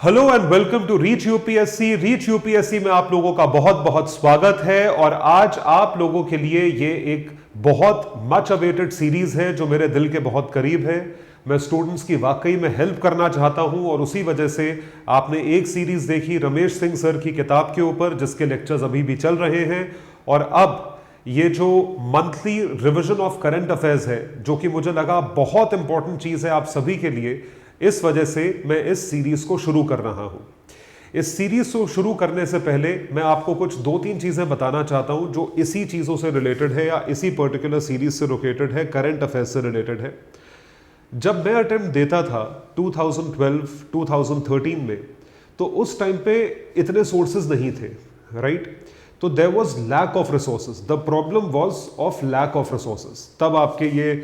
Hello and welcome to reach UPSC. Reach UPSC में आप लोगों का बहुत बहुत स्वागत है और आज आप लोगों के लिए ये एक बहुत मच अवेटेड सीरीज है जो मेरे दिल के बहुत करीब है। मैं स्टूडेंट्स की वाकई में हेल्प करना चाहता हूं और उसी वजह से आपने एक सीरीज देखी रमेश सिंह सर की किताब के ऊपर, जिसके लेक्चर्स अभी भी चल रहे हैं। और अब ये जो monthly revision of current affairs है, जो कि मुझे लगा बहुत इंपॉर्टेंट चीज है आप सभी के लिए, इस वजह से मैं इस सीरीज को शुरू कर रहा हूं। इस सीरीज को शुरू करने से पहले मैं आपको कुछ दो तीन चीजें बताना चाहता हूं जो इसी चीजों से रिलेटेड है या इसी पर्टिकुलर सीरीज से रिलेटेड है, करंट अफेयर्स से रिलेटेड है। जब मैं अटेम्प्ट देता था 2012-2013 में, तो उस टाइम पे इतने सोर्सेज नहीं थे, राइट? तो there was lack of resources. The problem was of lack of resources. तब आपके ये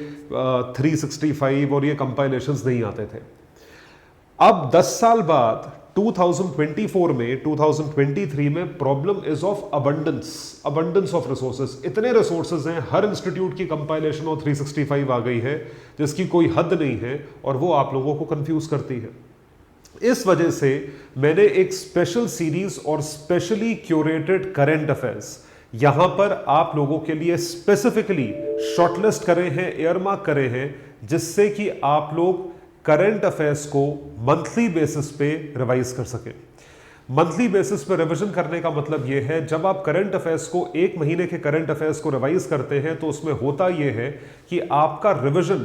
365 और ये कंपाइलेशंस नहीं आते थे। अब 10 साल बाद 2024 में 2023 में problem is of abundance of resources. इतने रिसोर्सेज हैं, हर इंस्टीट्यूट की कंपाइलेशन और 365 आ गई है जिसकी कोई हद नहीं है और वो आप लोगों को कंफ्यूज करती है। इस वजह से मैंने एक स्पेशल सीरीज और स्पेशली क्यूरेटेड करंट अफेयर्स यहां पर आप लोगों के लिए स्पेसिफिकली शॉर्टलिस्ट करे हैं, एयरमार्क करे हैं, जिससे कि आप लोग करंट अफेयर्स को मंथली बेसिस पे रिवाइज कर सकें। मंथली बेसिस पे रिवीजन करने का मतलब यह है, जब आप करंट अफेयर्स को एक महीने के करंट अफेयर्स को रिवाइज करते हैं तो उसमें होता यह है कि आपका रिवीजन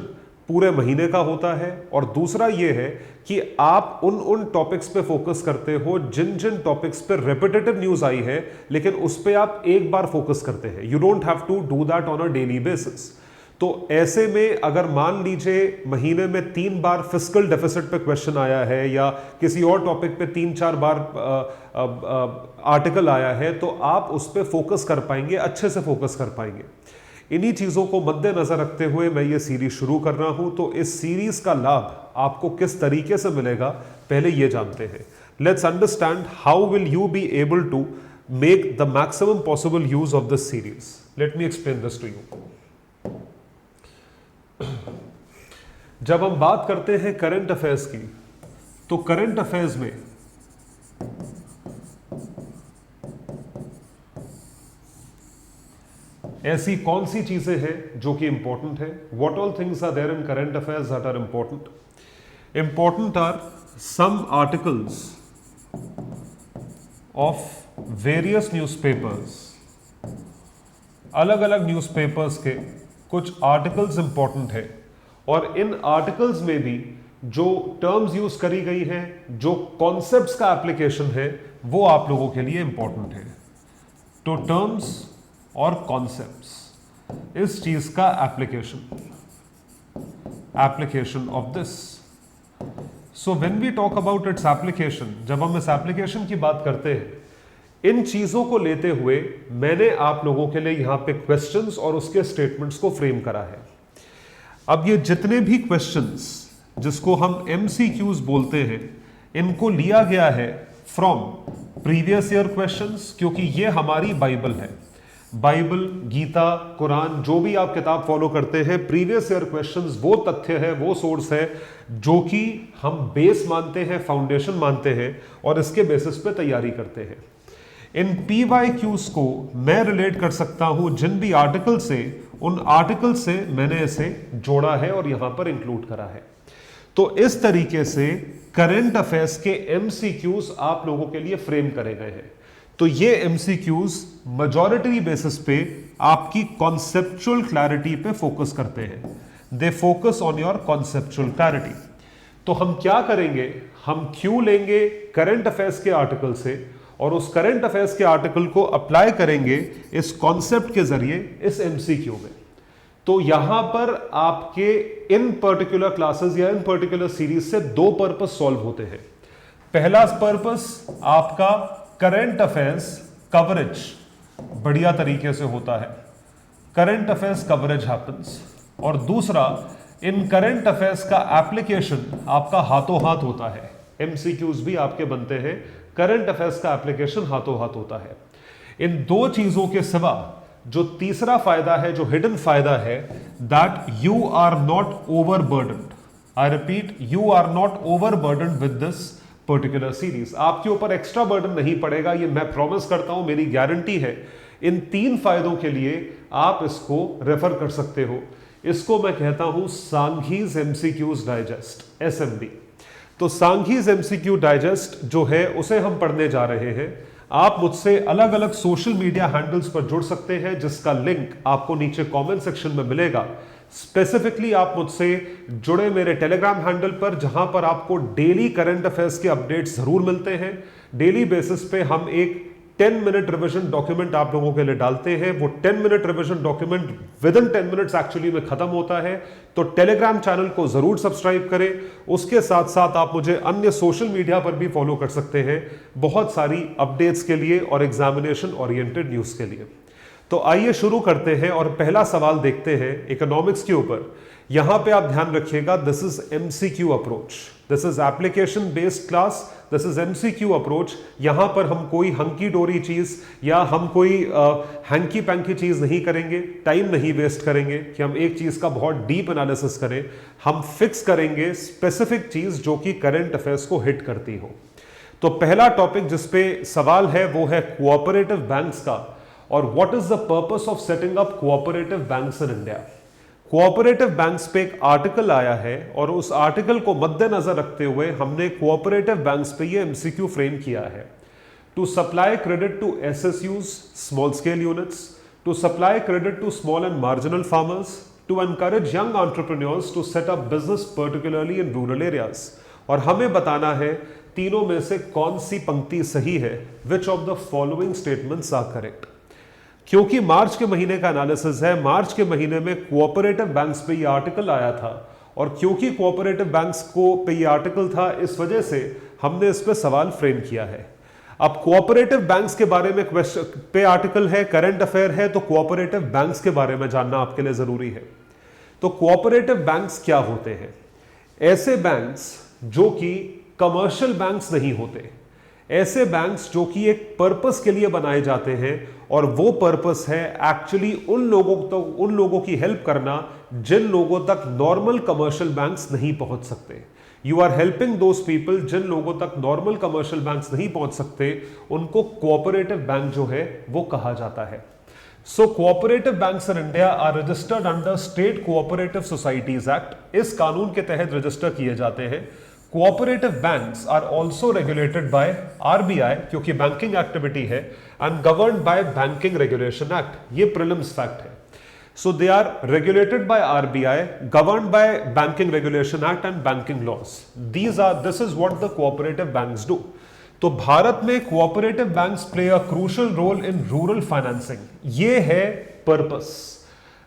पूरे महीने का होता है। और दूसरा यह है कि आप उन टॉपिक्स पे फोकस करते हो जिन जिन टॉपिक्स पे रिपीटेटिव न्यूज आई है, लेकिन उस पे आप एक बार फोकस करते हैं। You don't have to do that on a daily basis. तो ऐसे में अगर मान लीजिए महीने में 3 बार फिस्कल डेफिसिट पे क्वेश्चन आया है या किसी और टॉपिक पे 3-4 बार आर्टिकल आया है, तो आप उस पर फोकस कर पाएंगे, अच्छे से फोकस कर पाएंगे। इन्हीं चीजों को मद्देनजर रखते हुए मैं ये सीरीज शुरू कर रहा हूं। तो इस सीरीज का लाभ आपको किस तरीके से मिलेगा, पहले ये जानते हैं। Let's understand how will you be able to make the maximum possible use of this series. Let me explain this to you. जब हम बात करते हैं करंट अफेयर्स की, तो करंट अफेयर्स में ऐसी कौन सी चीजें हैं जो कि इंपॉर्टेंट है? What all things are there in current affairs that are important? Important are some articles of various newspapers. अलग अलग न्यूज़पेपर्स के कुछ आर्टिकल्स इंपॉर्टेंट है और इन आर्टिकल्स में भी जो टर्म्स यूज करी गई हैं, जो कॉन्सेप्ट्स का एप्लीकेशन है, वो आप लोगों के लिए इंपॉर्टेंट है। तो टर्म्स और कॉन्सेप्ट्स, इस चीज का application of this. So when we talk about its application, जब हम इस एप्लीकेशन की बात करते हैं, इन चीजों को लेते हुए मैंने आप लोगों के लिए यहां पे क्वेश्चंस और उसके स्टेटमेंट्स को फ्रेम करा है। अब ये जितने भी क्वेश्चंस जिसको हम एमसीक्यूज बोलते हैं, इनको लिया गया है फ्रॉम प्रीवियस ईयर क्वेश्चंस, क्योंकि ये हमारी बाइबल है। बाइबल, गीता, कुरान, जो भी आप किताब फॉलो करते हैं, प्रीवियस ईयर क्वेश्चंस वो तथ्य है, वो सोर्स है जो कि हम बेस मानते हैं, फाउंडेशन मानते हैं और इसके बेसिस पे तैयारी करते हैं। इन PYQs को मैं रिलेट कर सकता हूं जिन भी आर्टिकल से, उन आर्टिकल से मैंने इसे जोड़ा है और यहां पर इंक्लूड करा है। तो इस तरीके से करंट अफेयर्स के MCQs आप लोगों के लिए फ्रेम करे गए हैं। तो ये MCQs मेजॉरिटी बेसिस पे आपकी कॉन्सेप्चुअल क्लैरिटी पे फोकस करते हैं। They focus on your conceptual clarity. तो हम क्या करेंगे, हम क्यों लेंगे करंट अफेयर्स के आर्टिकल से और उस करंट अफेयर्स के आर्टिकल को अप्लाई करेंगे इस कॉन्सेप्ट के जरिए इस MCQ में। तो यहां पर आपके इन पर्टिकुलर क्लासेस या इन पर्टिकुलर सीरीज से दो पर्पस सॉल्व होते हैं। पहला पर्पस आपका करंट अफेयर्स कवरेज बढ़िया तरीके से होता है, करंट अफेयर्स कवरेज हैपेंस। और दूसरा, इन करंट अफेयर्स का एप्लीकेशन आपका हाथों हाथ होता है। MCQs भी आपके बनते हैं, करंट अफेयर्स का एप्लीकेशन हाथों हाथ होता है। इन दो चीजों के सिवा जो तीसरा फायदा है, जो हिडन फायदा है, that you are not overburdened. I repeat, you are not overburdened with this particular series. आपके ऊपर एक्स्ट्रा बर्डन नहीं पड़ेगा, ये मैं प्रॉमिस करता हूं, मेरी गारंटी है। इन 3 फायदों के लिए आप इसको रेफर कर सकते हो। इसको मैं कहता हूं सांघीज एमसीक्यूज डाइजेस्ट, एसएमडी। तो सांघीज एमसीक्यू डाइजेस्ट जो है उसे हम पढ़ने जा रहे हैं। आप मुझसे अलग अलग सोशल मीडिया हैंडल्स पर जुड़ सकते हैं, जिसका लिंक आपको नीचे कमेंट सेक्शन में मिलेगा। स्पेसिफिकली आप मुझसे जुड़े मेरे टेलीग्राम हैंडल पर, जहां पर आपको डेली करंट अफेयर्स के अपडेट्स जरूर मिलते हैं। डेली बेसिस पे हम एक 10 मिनट रिवीजन डॉक्यूमेंट आप लोगों के लिए डालते हैं। वो 10 minute revision document with in 10 minutes actually में खत्म होता है। तो टेलीग्राम चैनल को जरूर सब्सक्राइब करें। उसके साथ साथ आप मुझे अन्य सोशल मीडिया पर भी फॉलो कर सकते हैं, बहुत सारी अपडेट्स के लिए और एग्जामिनेशन ओरिएंटेड न्यूज के लिए। तो आइए शुरू करते हैं और पहला सवाल देखते हैं इकोनॉमिक्स के ऊपर। यहां पे आप ध्यान रखिएगा, this is MCQ approach, this is application based class, this is MCQ approach. यहां पर हम कोई हंकी डोरी चीज या हम कोई हैंकी पैंकी चीज नहीं करेंगे, टाइम नहीं वेस्ट करेंगे कि हम एक चीज का बहुत डीप एनालिसिस करें। हम फिक्स करेंगे स्पेसिफिक चीज जो कि करंट अफेयर्स को हिट करती हो। तो पहला टॉपिक जिसपे सवाल है वो है कोऑपरेटिव बैंक्स का, और what is the purpose of setting up cooperative banks in India. Cooperative banks पे एक आर्टिकल आया है और उस आर्टिकल को मद्देनजर रखते हुए हमने कोऑपरेटिव बैंक्स पे ये एमसीक्यू फ्रेम किया है। To supply credit to SSUs, small scale units, to supply credit to small and marginal farmers, to encourage young entrepreneurs to set up business particularly in rural areas. और हमें बताना है तीनों में से कौन सी पंक्ति सही है, which of the following statements are correct. क्योंकि मार्च के महीने का एनालिसिस है, मार्च के महीने में कोऑपरेटिव बैंक्स पे ये आर्टिकल आया था, और क्योंकि कोऑपरेटिव बैंक्स को पे ये आर्टिकल था, इस वजह से हमने इस पे सवाल फ्रेम किया है। अब कोऑपरेटिव बैंक्स के बारे में क्वेश्चन पे आर्टिकल है, करंट अफेयर है, तो कोऑपरेटिव बैंक्स के बारे में जानना आपके लिए जरूरी है। तो कोऑपरेटिव बैंक्स क्या होते हैं? ऐसे बैंक्स जो कि कमर्शियल बैंक्स नहीं होते, ऐसे बैंक्स जो कि एक पर्पस के लिए बनाए जाते हैं, और वो पर्पस है एक्चुअली उन लोगों की हेल्प करना जिन लोगों तक नॉर्मल कमर्शियल बैंक्स नहीं पहुंच सकते। You are helping those people जिन लोगों तक नॉर्मल कमर्शियल बैंक्स नहीं पहुंच सकते, उनको कोऑपरेटिव बैंक जो है वो कहा जाता है। So cooperative banks in India are registered under state cooperative societies act. इस कानून के तहत रजिस्टर किए जाते हैं। Cooperative banks are also regulated by RBI, क्योंकि बैंकिंग एक्टिविटी है, and governed by banking regulation act. ये प्रीलिम्स फैक्ट है। So they are regulated by RBI, governed by banking regulation act and banking laws. This is what the cooperative banks do. तो भारत में cooperative banks play a crucial role in rural financing. ये है purpose.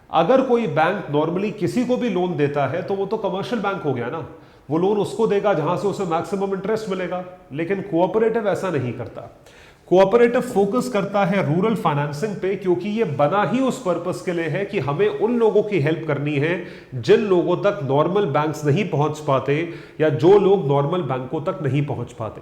अगर कोई bank normally किसी को भी loan देता है तो वो तो कमर्शियल बैंक हो गया ना, वो लोन उसको देगा जहां से उसे मैक्सिमम इंटरेस्ट मिलेगा। लेकिन कोऑपरेटिव ऐसा नहीं करता। कोऑपरेटिव फोकस करता है रूरल फाइनेंसिंग पे, क्योंकि ये बना ही उस पर्पस के लिए है कि हमें उन लोगों की हेल्प करनी है जिन लोगों तक नॉर्मल बैंक्स नहीं पहुंच पाते, या जो लोग नॉर्मल बैंकों तक नहीं पहुंच पाते।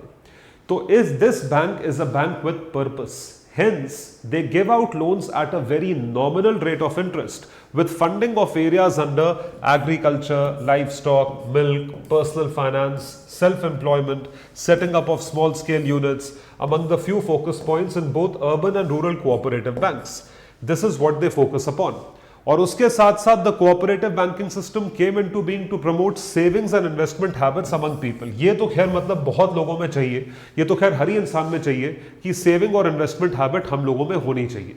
तो this bank is a bank with purpose. Hence, they give out loans at a very nominal rate of interest with funding of areas under agriculture, livestock, milk, personal finance, self-employment, setting up of small scale units, among the few focus points in both urban and rural cooperative banks. This is what they focus upon. और उसके साथ साथ the cooperative banking system came into being to promote savings and investment habits among people. ये तो खैर मतलब बहुत लोगों में चाहिए, ये तो खैर हर ही इंसान में चाहिए कि सेविंग और इन्वेस्टमेंट हैबिट हम लोगों में होनी चाहिए।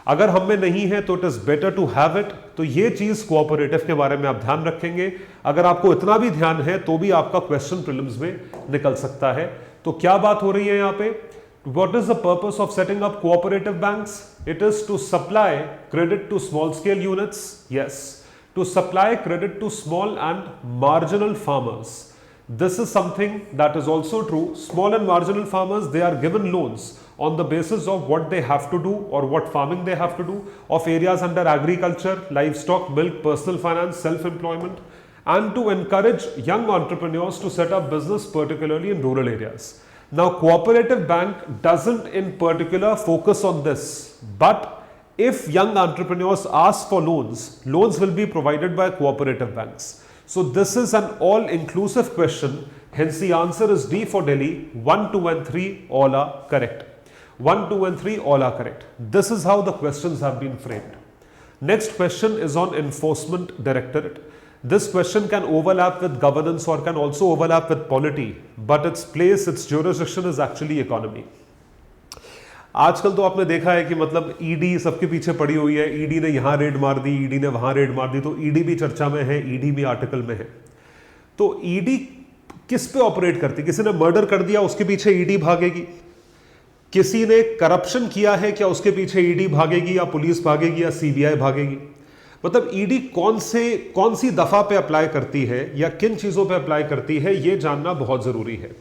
अगर हम में नहीं है तो it is better to have it. तो ये चीज कोऑपरेटिव के बारे में आप ध्यान रखेंगे। अगर आपको इतना भी ध्यान है तो भी आपका क्वेश्चन प्रीलिम्स में निकल सकता है। तो क्या बात हो रही है यहाँ पे? What is the purpose of setting up cooperative banks? It is to supply credit to small scale units. Yes, to supply credit to small and marginal farmers. This is something that is also true. Small and marginal farmers, they are given loans on the basis of what they have to do or what farming they have to do, of areas under agriculture, livestock, milk, personal finance, self-employment, and to encourage young entrepreneurs to set up business, particularly in rural areas. Now, cooperative bank doesn't in particular focus on this, but if young entrepreneurs ask for loans, loans will be provided by cooperative banks. So this is an all-inclusive question. Hence the answer is D for Delhi. 1, 2 and 3 all are correct. 1, 2 and 3 all are correct. This is how the questions have been framed. Next question is on Enforcement Directorate. This question can overlap with governance or can also overlap with polity, but its place, its jurisdiction is actually economy. आजकल तो आपने देखा है कि मतलब ED सबके पीछे पड़ी हुई है, ईडी ने यहां रेड मार दी, ईडी ने वहां रेड मार दी, तो ईडी भी चर्चा में है, ईडी भी आर्टिकल में है। तो ईडी किस पे ऑपरेट करती? किसी ने मर्डर कर दिया, उसके पीछे ईडी भागेगी। किसी ने करप्शन किया है, क्या उसके पीछे ईडी भागेगी या पुलिस भागेगी या सीबीआई भागेगी? मतलब ईडी कौन सी दफा पे अप्लाई करती है या किन चीजों पे अप्लाई करती है, यह जानना बहुत जरूरी है।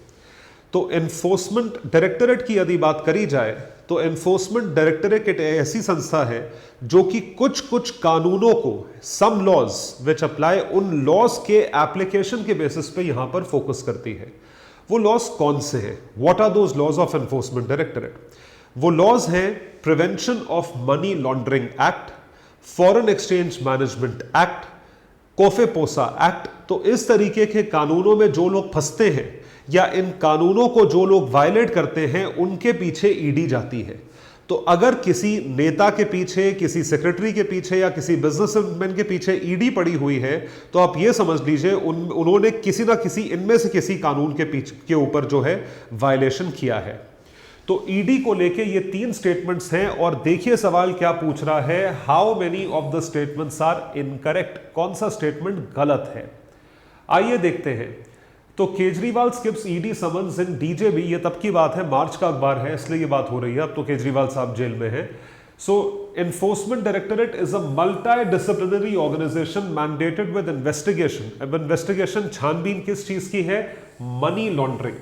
तो एनफोर्समेंट डायरेक्टरेट की यदि बात करी जाए तो एनफोर्समेंट डायरेक्टरेट एक ऐसी संस्था है जो कि कुछ कानूनों को, सम लॉज विच अप्लाई, उन लॉज के एप्लीकेशन के बेसिस पे यहां पर फोकस करती है। वो लॉज कौन से हैं? What are those laws of enforcement directorate? वो लॉज हैं prevention of money laundering act, foreign exchange management act, COFEPOSA act. तो इस तरीके के कानूनों में जो लोग फंसते हैं या इन कानूनों को जो लोग वायलेट करते हैं, उनके पीछे ईडी जाती है। तो अगर किसी नेता के पीछे, किसी सेक्रेटरी के पीछे या किसी बिजनेसमैन के पीछे ईडी पड़ी हुई है, तो आप ये समझ लीजिए उन्होंने किसी ना किसी, इनमें से किसी कानून के ऊपर जो है वायलेशन किया है। तो ईडी को लेके ये 3 स्टेटमेंट्स हैं और देखिए सवाल क्या पूछ रहा है, how many of the statements are incorrect? कौन सा स्टेटमेंट गलत है? आइए देखते हैं। तो Kejriwal skips ED summons in DJB, ये तब की बात है, मार्च का अखबार है, इसलिए ये बात हो रही है। अब तो केजरीवाल साहब जेल में है। So enforcement directorate is a multi disciplinary organization mandated with investigation. अब इन्वेस्टिगेशन, छानबीन किस चीज की है? Money laundering.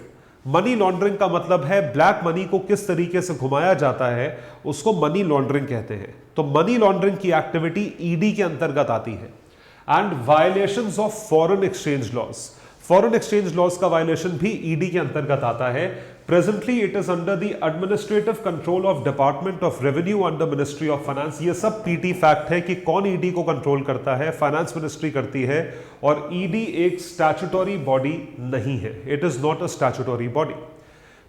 मनी लॉन्ड्रिंग का मतलब है ब्लैक मनी को किस तरीके से घुमाया जाता है, उसको मनी लॉन्ड्रिंग कहते हैं। तो मनी लॉन्ड्रिंग की एक्टिविटी ईडी के अंतर्गत आती है। And violations of foreign exchange laws, foreign exchange laws का वायलेशन भी ईडी के अंतर्गत आता है। Presently it is under the administrative control of department of revenue under ministry of finance. ये सब पीटी फैक्ट है कि कौन ईडी को कंट्रोल करता है, फाइनेंस मिनिस्ट्री करती है। और ईडी एक स्टैट्यूटरी बॉडी नहीं है, it is not a statutory body.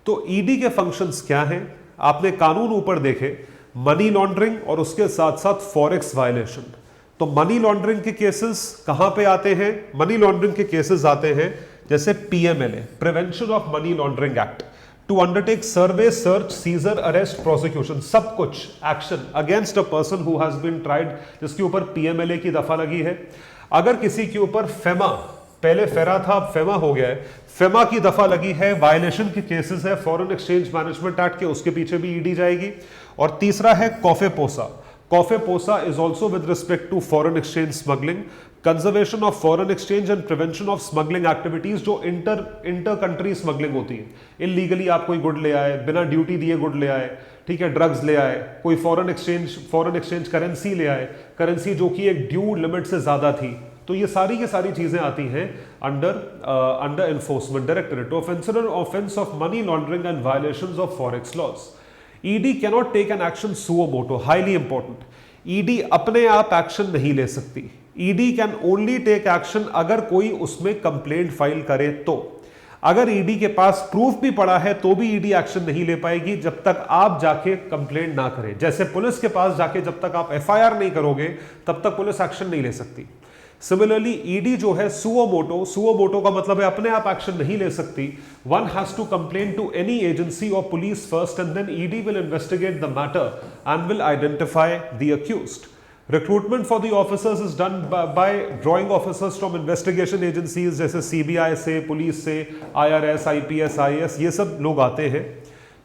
तो ईडी के फंक्शंस क्या हैं? आपने कानून ऊपर देखे, मनी लॉन्ड्रिंग और उसके साथ साथ फॉरेक्स वायलेशन। तो मनी लॉन्ड्रिंग के केसेस कहां पे आते हैं? मनी लॉन्ड्रिंग के केसेस आते हैं जैसे PMLA, prevention of money laundering act, to undertake survey, search, seizure, arrest, prosecution, सब कुछ action against a person who has been tried, जिसके ऊपर पीएमएलए की दफा लगी है। अगर किसी के ऊपर फेमा, पहले फेरा था अब फेमा हो गया है, फेमा की दफा लगी है, वायलेशन के केसेस है फॉरेन एक्सचेंज मैनेजमेंट एक्ट के, उसके पीछे भी ईडी जाएगी। और तीसरा है कॉफेपोसा। Coffeposa is also with respect to foreign exchange smuggling, conservation of foreign exchange and prevention of smuggling activities, जो इंटर कंट्री स्मगलिंग होती है। इलीगली आप कोई गुड ले आए, बिना ड्यूटी दिए गुड ले आए, ठीक है, ड्रग्स ले आए, कोई फॉरेन एक्सचेंज करेंसी ले आए, करेंसी जो कि एक ड्यू लिमिट से ज्यादा थी। तो ये सारी की सारी चीजें आती हैं under enforcement directorate. Offence of money laundering and violations of forex laws. ED cannot take an action suo motu, highly important. ED अपने आप एक्शन नहीं ले सकती। ED can only take action अगर कोई उसमें कंप्लेंट फाइल करे तो। अगर ईडी के पास प्रूफ भी पड़ा है तो भी ईडी एक्शन नहीं ले पाएगी जब तक आप जाके कंप्लेंट ना करें। जैसे पुलिस के पास जाके जब तक आप एफआईआर नहीं करोगे तब तक पुलिस एक्शन नहीं ले सकती। सिमिलरली ईडी जो है सुओ मोटो का मतलब है अपने आप एक्शन नहीं ले सकती। One has to complain to any agency और police first and then ED will investigate the matter and will identify the accused. Recruitment for the officers is done by drawing officers from investigation agencies जैसे CBI से, police से, IRS, IPS, IAS, ये सब लोग आते हैं।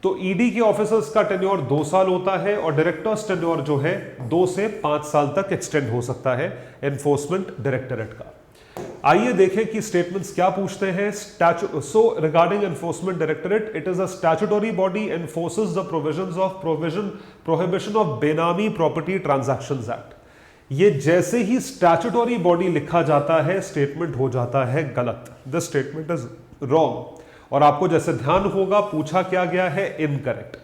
तो ED के ऑफिसर्स का टेन्योर 2 साल होता है और डायरेक्टर्स टेन्योर जो है 2 से 5 साल तक एक्सटेंड हो सकता है एनफोर्समेंट डायरेक्टरेट का। आइए देखें कि स्टेटमेंट्स क्या पूछते हैं। So regarding enforcement directorate, it is a statutory body एनफोर्सेस the provisions of prohibition of बेनामी प्रॉपर्टी ट्रांजैक्शंस एक्ट। ये जैसे ही स्टैट्यूटरी बॉडी लिखा जाता है स्टेटमेंट हो जाता है गलत। This statement is wrong. और आपको जैसे ध्यान होगा पूछा क्या गया है, incorrect.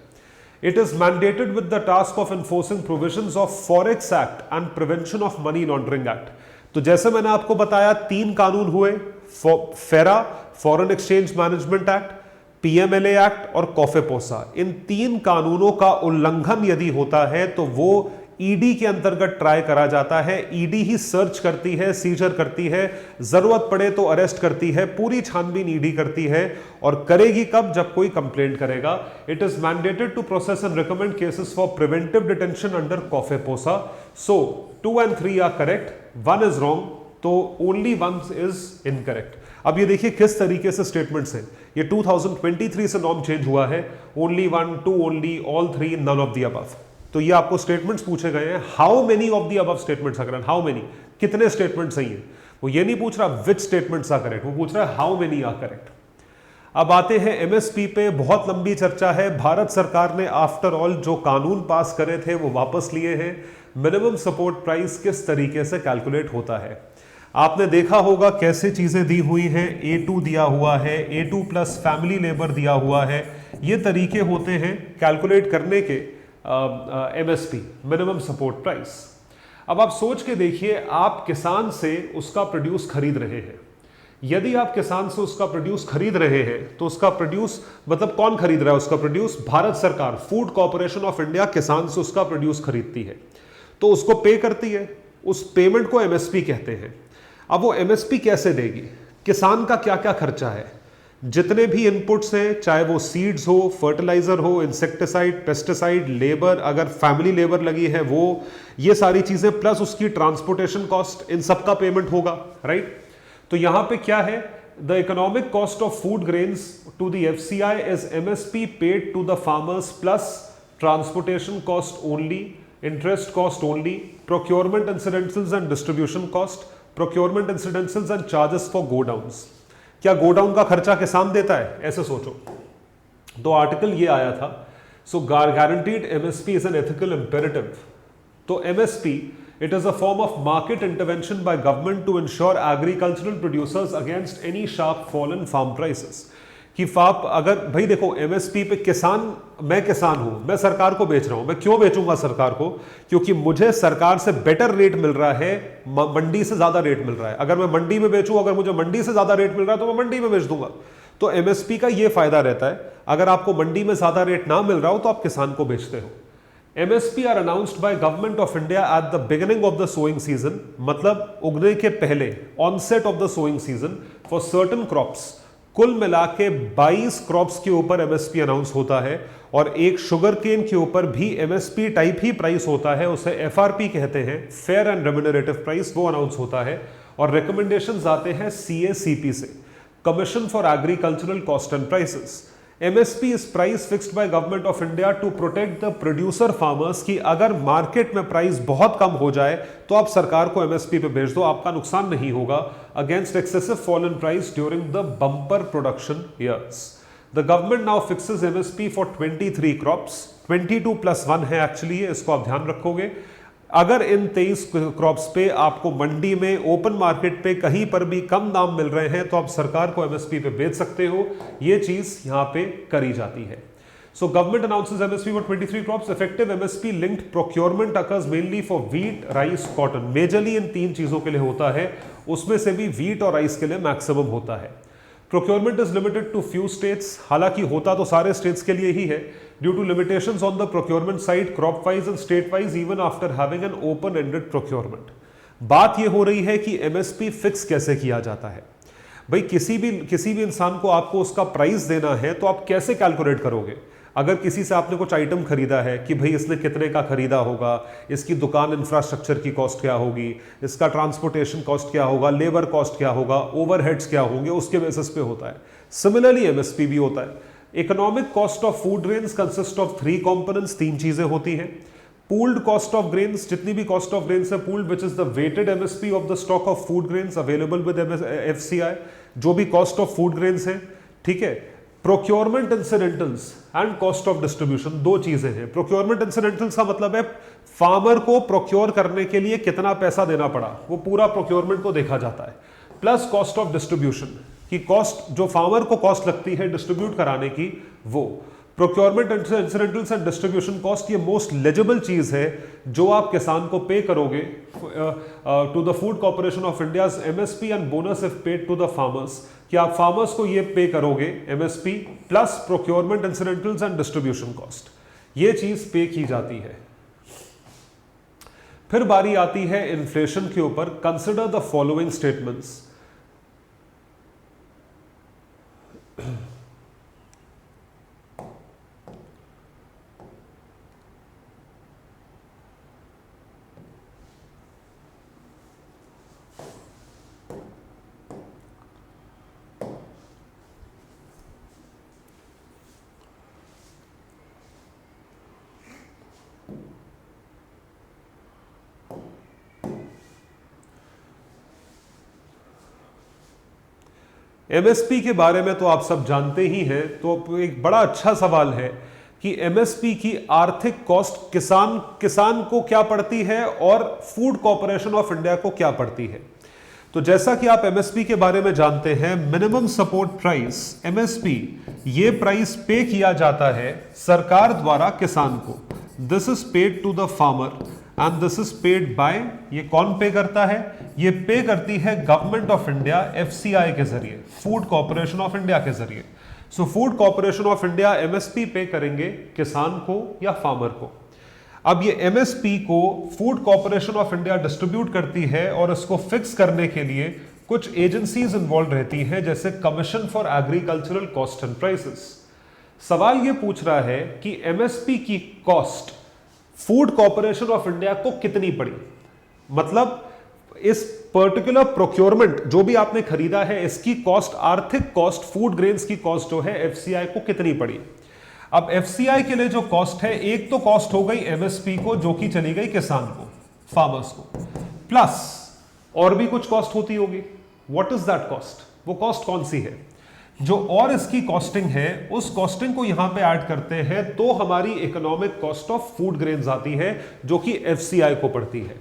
It is mandated with the task of enforcing provisions of forex act and prevention of money laundering act. तो जैसे मैंने आपको बताया 3 कानून हुए, फेरा, foreign exchange management act, PMLA act और कॉफेपोसा, इन 3 कानूनों का उल्लंघन यदि होता है तो वो ईडी के अंतर्गत ट्राई करा जाता है। ईडी ही सर्च करती है, सीजर करती है, जरूरत पड़े तो अरेस्ट करती है, पूरी छानबीन ईडी करती है। और करेगी कब? जब कोई कंप्लेंट करेगा। It is mandated to process and recommend cases for preventive detention under COFEPOSA. So 2 and 3 are correct, 1 is wrong, तो ओनली 1 इज इनकरेक्ट। अब ये देखिए किस तरीके से स्टेटमेंट्स हैं। ये 2023 से नॉर्म चेंज हुआ है। Only 1, 2 only, all 3, none of the above. तो ये आपको स्टेटमेंट्स पूछे गए हैं, how many of the above statements are correct, how many, कितने स्टेटमेंट सही हैं। वो ये नहीं पूछ रहा विच स्टेटमेंट्स आर करेक्ट, वो पूछ रहा है हाउ मेनी आर करेक्ट। अब आते हैं एमएसपी पे। बहुत लंबी चर्चा है। भारत सरकार ने आफ्टर ऑल जो कानून पास करे थे वो वापस लिए हैं। मिनिमम सपोर्ट प्राइस किस तरीके से कैलकुलेट होता है, आपने देखा होगा कैसे चीजें दी हुई हैं। A2 दिया हुआ है, A2 प्लस फैमिली लेबर दिया हुआ है। ये तरीके होते हैं कैलकुलेट करने के एमएसपी, मिनिमम सपोर्ट प्राइस। अब आप सोच के देखिए, आप किसान से उसका प्रोड्यूस खरीद रहे हैं। यदि आप किसान से उसका प्रोड्यूस खरीद रहे हैं तो उसका प्रोड्यूस मतलब कौन खरीद रहा है उसका प्रोड्यूस? भारत सरकार, फूड कॉर्पोरेशन ऑफ इंडिया किसान से उसका प्रोड्यूस खरीदती है, तो उसको पे करती है। उस पेमेंट को एमएसपी कहते हैं। अब वो एमएसपी कैसे देगी? किसान का क्या क्या खर्चा है, जितने भी इनपुट्स हैं, चाहे वो सीड्स हो, फर्टिलाइजर हो, इंसेक्टिसाइड, पेस्टिसाइड, लेबर, अगर फैमिली लेबर लगी है वो, ये सारी चीजें प्लस उसकी ट्रांसपोर्टेशन कॉस्ट, इन सब का पेमेंट होगा, राइट। तो यहां पे क्या है? The economic cost of food grains to the FCI is MSP paid to the farmers plus transportation cost only, interest cost only, procurement incidentals and distribution cost, procurement incidentals and charges for godowns. क्या godown का खर्चा किसान देता है? ऐसे सोचो। तो article ये आया था। So guaranteed MSP is an ethical imperative. तो MSP, it is a form of market intervention by government to ensure agricultural producers against any sharp fall in farm prices. कि फाप अगर भाई देखो एमएसपी पे किसान, मैं किसान हूं, मैं सरकार को बेच रहा हूं, मैं क्यों बेचूंगा सरकार को? क्योंकि मुझे सरकार से बेटर रेट मिल रहा है, मंडी से ज्यादा रेट मिल रहा है। अगर मैं मंडी में बेचूं, अगर मुझे मंडी से ज्यादा रेट मिल रहा है तो मैं मंडी में बेच दूंगा। तो एमएसपी का यह फायदा रहता है, अगर आपको मंडी में ज्यादा रेट ना मिल रहा हो तो आप किसान को बेचते हो। MSP are announced by government of India at the beginning of the sowing season, मतलब उगने के पहले, onset of the sowing season for certain crops. कुल मिला के 22 क्रॉप्स के ऊपर एमएसपी अनाउंस होता है, और एक शुगर केन के ऊपर भी एमएसपी टाइप ही प्राइस होता है, उसे एफआरपी कहते हैं, फेयर एंड रेम्युनरेटिव प्राइस, वो अनाउंस होता है। और रिकमेंडेशंस आते हैं सीएसीपी से, commission for agricultural cost and prices. MSP is price fixed by government of India to protect the producer farmers, की अगर मार्केट में प्राइस बहुत कम हो जाए तो आप सरकार को एमएसपी पे भेज दो, आपका नुकसान नहीं होगा। Against excessive fall in price during the bumper production years. The government now fixes MSP for 23 crops, 22 + 1 है एक्चुअली, इसको आप ध्यान रखोगे। अगर इन 23 क्रॉप्स पे आपको मंडी में, ओपन मार्केट पे कहीं पर भी कम दाम मिल रहे हैं तो आप सरकार को एमएसपी पे बेच सकते हो। ये चीज यहां पे करी जाती है। So government announces MSP for 23 crops. Effective MSP linked procurement occurs mainly for wheat, rice, cotton. Majorly in 3 चीजों के लिए होता है, उसमें से भी व्हीट और राइस के लिए मैक्सिमम होता है। Procurement is limited to few states, हालांकि होता तो सारे स्टेट्स के लिए ही है। Due to limitations on the procurement side, crop wise and state wise, even after having an open ended procurement. बात यह हो रही है कि एमएसपी फिक्स कैसे किया जाता है। भाई किसी भी इंसान को आपको उसका प्राइस देना है तो आप कैसे कैलकुलेट करोगे? अगर किसी से आपने कुछ आइटम खरीदा है कि भाई इसने कितने का खरीदा होगा, इसकी दुकान इंफ्रास्ट्रक्चर की कॉस्ट क्या होगी, इसका ट्रांसपोर्टेशन कॉस्ट क्या होगा, लेबर कॉस्ट क्या होगा, ओवरहेड्स क्या होंगे, उसके बेसिस पे होता है। सिमिलरली एमएसपी भी होता है। Economic cost of food grains consist of 3 components, 3 चीजें होती हैं। पूल्ड कॉस्ट ऑफ ग्रेन्स, जितनी भी कॉस्ट ऑफ ग्रेन्स है pooled, which is the weighted MSP of the stock of food grains available with FCI, जो भी कॉस्ट ऑफ फूड ग्रेन्स है, ठीक है। Procurement incidentals and cost of distribution, 2 चीजें हैं। प्रोक्योरमेंट इंसिडेंटल्स का मतलब है फार्मर को प्रोक्योर करने के लिए कितना पैसा देना पड़ा, वो पूरा प्रोक्योरमेंट को देखा जाता है। प्लस कॉस्ट ऑफ डिस्ट्रीब्यूशन, की कॉस्ट जो फार्मर को कॉस्ट लगती है डिस्ट्रीब्यूट कराने की, वो। Procurement incidentals and distribution cost, ये मोस्ट लेजिबल चीज है जो आप किसान को पे करोगे to the Food Corporation of India, MSP and bonus if paid to the farmers, कि आप फार्मर्स को ये पे करोगे MSP plus procurement incidentals and distribution cost, ये चीज पे की जाती है। फिर बारी आती है इन्फ्लेशन के ऊपर। Consider the following statements. MSP के बारे में तो आप सब जानते ही हैं, तो एक बड़ा अच्छा सवाल है कि एमएसपी की आर्थिक कॉस्ट किसान को क्या पड़ती है और फूड कॉर्पोरेशन ऑफ इंडिया को क्या पड़ती है। तो जैसा कि आप एमएसपी के बारे में जानते हैं, मिनिमम सपोर्ट प्राइस एमएसपी, ये प्राइस पे किया जाता है सरकार द्वारा किसान को। This is paid to the farmer and this is paid by, ये कौन पे करता है, ये पे करती है गवर्नमेंट ऑफ इंडिया एफसीआई के जरिए, फूड कॉर्पोरेशन ऑफ इंडिया के जरिए। So food Corporation of India MSP पे करेंगे किसान को या फार्मर को। अब ये एमएसपी को food Corporation of India distribute करती है और इसको फिक्स करने के लिए कुछ एजेंसीज इन्वॉल्व रहती हैं, जैसे commission for agricultural cost and prices. सवाल ये पूछ रहा है कि एमएसपी की cost food Corporation of India को कितनी पड़ी, मतलब इस पर्टिकुलर प्रोक्योरमेंट जो भी आपने खरीदा है, इसकी कॉस्ट, आर्थिक कॉस्ट, फूड ग्रेन्स की कॉस्ट जो है एफसीआई को कितनी पड़ी। अब एफसीआई के लिए जो कॉस्ट है, एक तो कॉस्ट हो गई एमएसपी को जो कि चली गई किसान को, फार्मर्स को, प्लस और भी कुछ कॉस्ट होती होगी। व्हाट इज दैट कॉस्ट, वो कॉस्ट कौन सी है जो और इसकी कॉस्टिंग है, उस कॉस्टिंग को यहां पे ऐड करते हैं तो हमारी economic cost of food grains आती है जो कि एफसीआई को पड़ती है।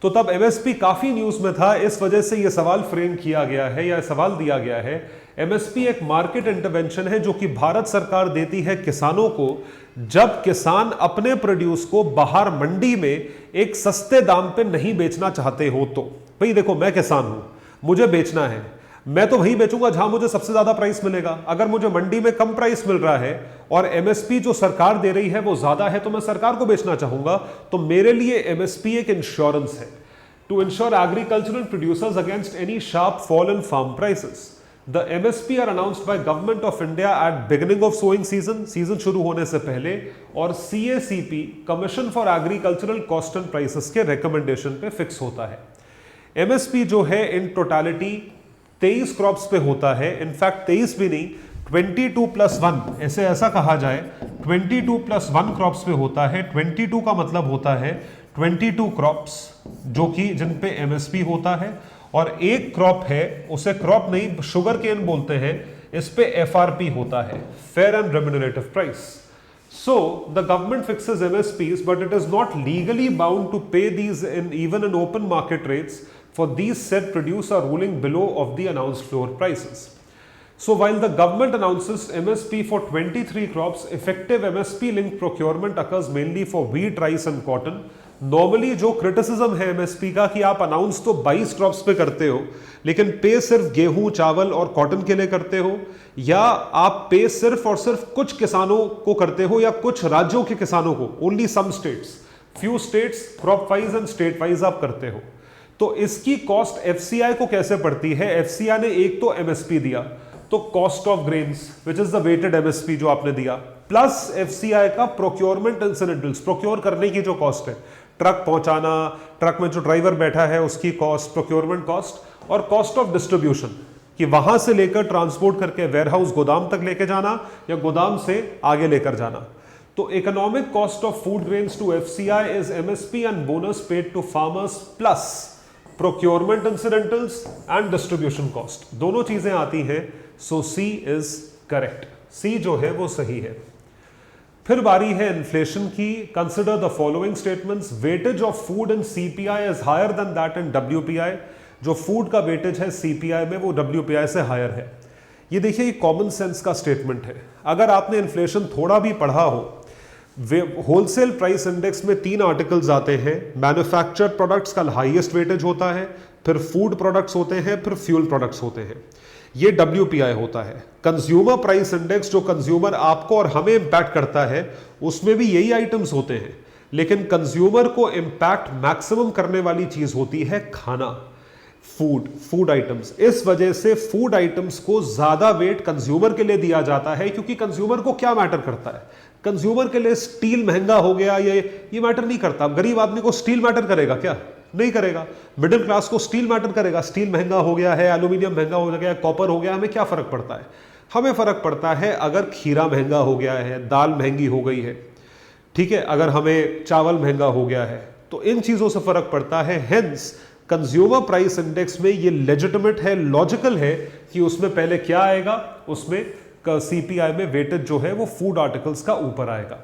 तो तब एमएसपी काफी न्यूज में था, इस वजह से यह सवाल फ्रेम किया गया है या सवाल दिया गया है। एमएसपी एक मार्केट इंटरवेंशन है जो कि भारत सरकार देती है किसानों को, जब किसान अपने प्रोड्यूस को बाहर मंडी में एक सस्ते दाम पे नहीं बेचना चाहते हो। तो भाई देखो, मैं किसान हूं, मुझे बेचना है, मैं तो वहीं बेचूंगा जहां मुझे सबसे ज्यादा प्राइस मिलेगा। अगर मुझे मंडी में कम प्राइस मिल रहा है और एमएसपी जो सरकार दे रही है वो ज्यादा है, तो मैं सरकार को बेचना चाहूंगा। तो मेरे लिए एमएसपी एक इंश्योरेंस है, to ensure agricultural producers against any sharp fall in farm prices. The MSP are announced by government of India at beginning of sowing season, season शुरू होने से पहले, और CACP, commission for agricultural cost and prices के recommendation पे fix होता है। MSP जो है इन टोटालिटी 23 क्रॉप्स पे होता है। इनफैक्ट 23 भी नहीं, 22+1, ऐसा कहा जाए, 22+1 क्रॉप्स पे होता है। 22 का मतलब होता है 22 क्रॉप्स जो कि जिन पे एमएसपी होता है, और एक क्रॉप है, उसे क्रॉप नहीं शुगर केन बोलते हैं, इस पे एफआरपी होता है, fair and remunerative price. So the government fixes MSPs, but it is not legally bound to pay these even in open market rates, for these said produce are ruling below of the announced floor prices. So while the government announces MSP for 23 crops, effective MSP linked procurement occurs mainly for wheat, rice and cotton. Normally जो criticism है MSP का कि आप announce तो 22 crops पे करते हो, लेकिन पे सिर्फ गेहूं, चावल और कॉटन के लिए करते हो, या आप पे सिर्फ और सिर्फ कुछ किसानों को करते हो या कुछ राज्यों के किसानों को, only some states, few states, crop wise and state wise आप करते हो। तो इसकी कॉस्ट एफसीआई को कैसे पड़ती है? एफसीआई ने एक तो एमएसपी दिया, तो cost of grains which is the weighted MSP जो आपने दिया, प्लस एफसीआई का प्रोक्योरमेंट इंसिडेंटल्स, प्रोक्योर करने की जो कॉस्ट है, ट्रक पहुंचाना, ट्रक में जो ड्राइवर बैठा है उसकी कॉस्ट, प्रोक्योरमेंट कॉस्ट, और कॉस्ट ऑफ डिस्ट्रीब्यूशन कि वहां से लेकर ट्रांसपोर्ट करके वेयरहाउस गोदाम तक लेके जाना या गोदाम से आगे लेकर जाना। तो economic cost of food grains to FCI is MSP and bonus paid to farmers plus procurement incidentals and distribution cost, दोनों चीजें आती हैं। सो सी इज करेक्ट, सी जो है वो सही है। फिर बारी है इन्फ्लेशन की। Consider the following statements. Weightage of food in CPI is higher than that in WPI. जो फूड का वेटेज है सीपीआई में वो डब्ल्यूपीआई से हायर है। ये देखिए ये कॉमन सेंस का स्टेटमेंट है। अगर आपने इन्फ्लेशन थोड़ा भी पढ़ा हो, होलसेल प्राइस इंडेक्स में 3 आर्टिकल्स आते हैं। मैन्युफैक्चर्ड प्रोडक्ट्स का हाईएस्ट वेटेज होता है, फिर फूड प्रोडक्ट्स होते हैं, फिर फ्यूल प्रोडक्ट्स होते हैं। ये WPI होता है। कंज्यूमर प्राइस इंडेक्स जो कंज्यूमर आपको और हमें इंपैक्ट करता है, उसमें भी यही आइटम्स होते हैं, लेकिन कंज्यूमर को इंपैक्ट मैक्सिमम करने वाली चीज होती है खाना, फूड आइटम्स। इस वजह से फूड आइटम्स को ज्यादा वेट कंज्यूमर के लिए दिया जाता है, क्योंकि कंज्यूमर को क्या मैटर करता है? कंज्यूमर के लिए स्टील महंगा हो गया ये मैटर नहीं करता। गरीब आदमी को स्टील मैटर करेगा क्या? नहीं करेगा। मिडिल क्लास को स्टील मैटर करेगा? स्टील महंगा हो गया है, एल्यूमिनियम महंगा हो गया है, कॉपर हो गया, हमें क्या फर्क पड़ता है? हमें फर्क पड़ता है अगर खीरा महंगा हो गया है, दाल महंगी हो गई है, ठीक है, अगर हमें चावल महंगा हो गया है, तो इन चीजों से फर्क पड़ता है। हेंस कंज्यूमर प्राइस इंडेक्स में ये लेजिटिमेट है, लॉजिकल है कि उसमें पहले क्या आएगा, उसमें CPI में वेटेज जो है वो फूड आर्टिकल्स का ऊपर आएगा।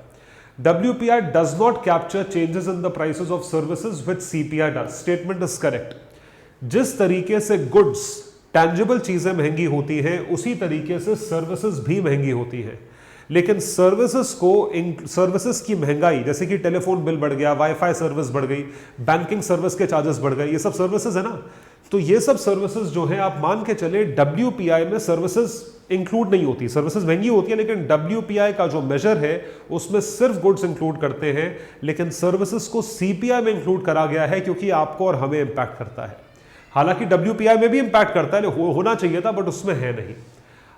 WPI does not capture changes in the prices of services which CPI does. Statement is correct. जिस तरीके से गुड्स, टैंजिबल चीजें महंगी होती हैं, उसी तरीके से सर्विसेज भी महंगी होती हैं। लेकिन सर्विसेज की महंगाई, जैसे कि टेलीफोन बिल बढ़ गया, वाईफाई सर्विस बढ़ गई, बैंकिंग सर्विस के चार्जेस बढ़ गए, ये सब सर्विसेज है ना। तो ये सब सर्विसेज जो है, आप मान के चले WPI में सर्विसेज इंक्लूड नहीं होती। सर्विसेज महंगी होती है, लेकिन WPI का जो मेजर है उसमें सिर्फ गुड्स इंक्लूड करते हैं, लेकिन सर्विसेज को CPI में इंक्लूड करा गया है, क्योंकि आपको और हमें इंपैक्ट करता है। हालांकि WPI में भी इंपैक्ट करता है, होना चाहिए था, बट उसमें है नहीं।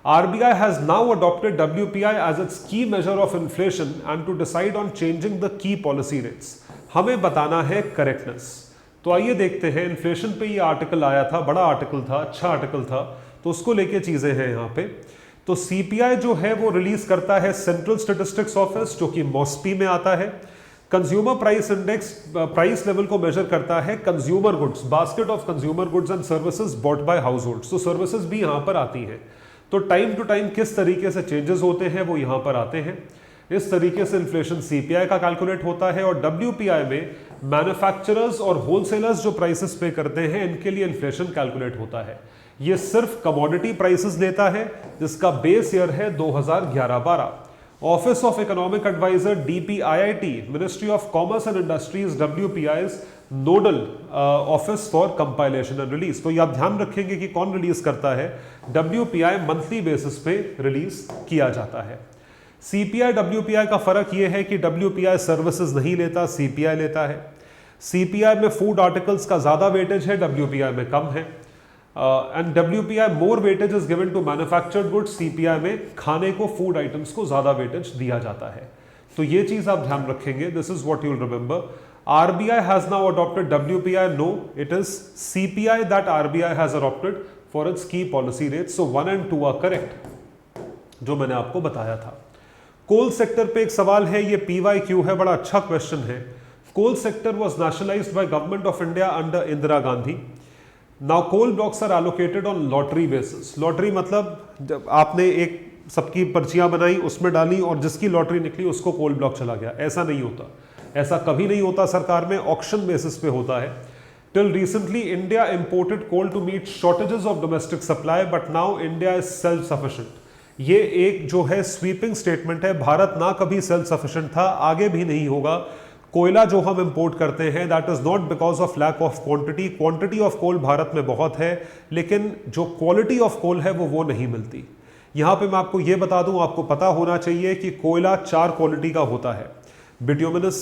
RBI has now adopted WPI as its key measure of inflation and to decide on changing the key policy rates. हमें बताना है करेक्टनेस। तो आइए देखते हैं, इन्फ्लेशन पे ये आर्टिकल आया था, बड़ा आर्टिकल था, अच्छा आर्टिकल था, तो उसको लेके चीजें हैं यहाँ पे। तो CPI जो है वो रिलीज करता है सेंट्रल स्टेटिस्टिक्स ऑफिस, जो कि MOSPI में आता है। Consumer price index price level को मेजर करता है consumer goods, basket of consumer goods and services bought by house holds. तो सर्विसेज भी यहाँ पर आती हैं। तो टाइम टू टाइम किस तरीके से चेंजेस होते हैं वो यहां पर आते हैं। इस तरीके से इन्फ्लेशन CPI का कैलकुलेट होता है, और WPI में मैन्युफैक्चरर्स और होलसेलर्स जो प्राइसेस पे करते हैं, इनके लिए इन्फ्लेशन कैलकुलेट होता है। ये सिर्फ कमोडिटी प्राइसेस लेता है, जिसका बेस ईयर है 2011-12। Office of economic adviser DPIIT, ministry of commerce and industries, WPI's nodal office for compilation and release. तो ये आप ध्यान रखेंगे कि कौन रिलीज करता है। WPI मंथली बेसिस पे रिलीज किया जाता है। CPI WPI का फर्क यह है कि WPI सर्विसेज नहीं लेता, CPI लेता है। CPI में फूड आर्टिकल्स का ज्यादा वेटेज है, WPI में कम है। And WPI more weightage is given to manufactured goods, CPI में खाने को, फूड आइटम्स को ज्यादा वेटेज दिया जाता है। तो ये चीज आप ध्यान रखेंगे। This is what you will remember. RBI has now adopted WPI. No, it is CPI that RBI has adopted for its key policy rates. So 1 and 2 are correct, जो मैंने आपको बताया था। कोल सेक्टर पे एक सवाल है, ये PYQ है, बड़ा अच्छा क्वेश्चन है। Coal sector was nationalized by Government of India under Indira Gandhi. Now coal blocks are allocated on lottery basis. Lottery मतलब जब आपने एक सबकी पर्चियां बनाई, उसमें डाली, और जिसकी लॉटरी निकली उसको कोल ब्लॉक चला गया। ऐसा नहीं होता, ऐसा कभी नहीं होता सरकार में, ऑक्शन बेसिस पे होता है। Till recently India imported coal to meet shortages of domestic supply, but now India is self sufficient. ये एक जो है स्वीपिंग स्टेटमेंट है। भारत ना कभी सेल्फ सफिशिएंट था, आगे भी नहीं होगा। कोयला जो हम इंपोर्ट करते हैं, that is not because of lack of quantity. Quantity of coal Bharat में बहुत है, लेकिन जो क्वालिटी ऑफ कोल है वो नहीं मिलती। यहां पे मैं आपको ये बता दूं, आपको पता होना चाहिए कि कोयला 4 क्वालिटी का होता है: बिट्यूमिनस,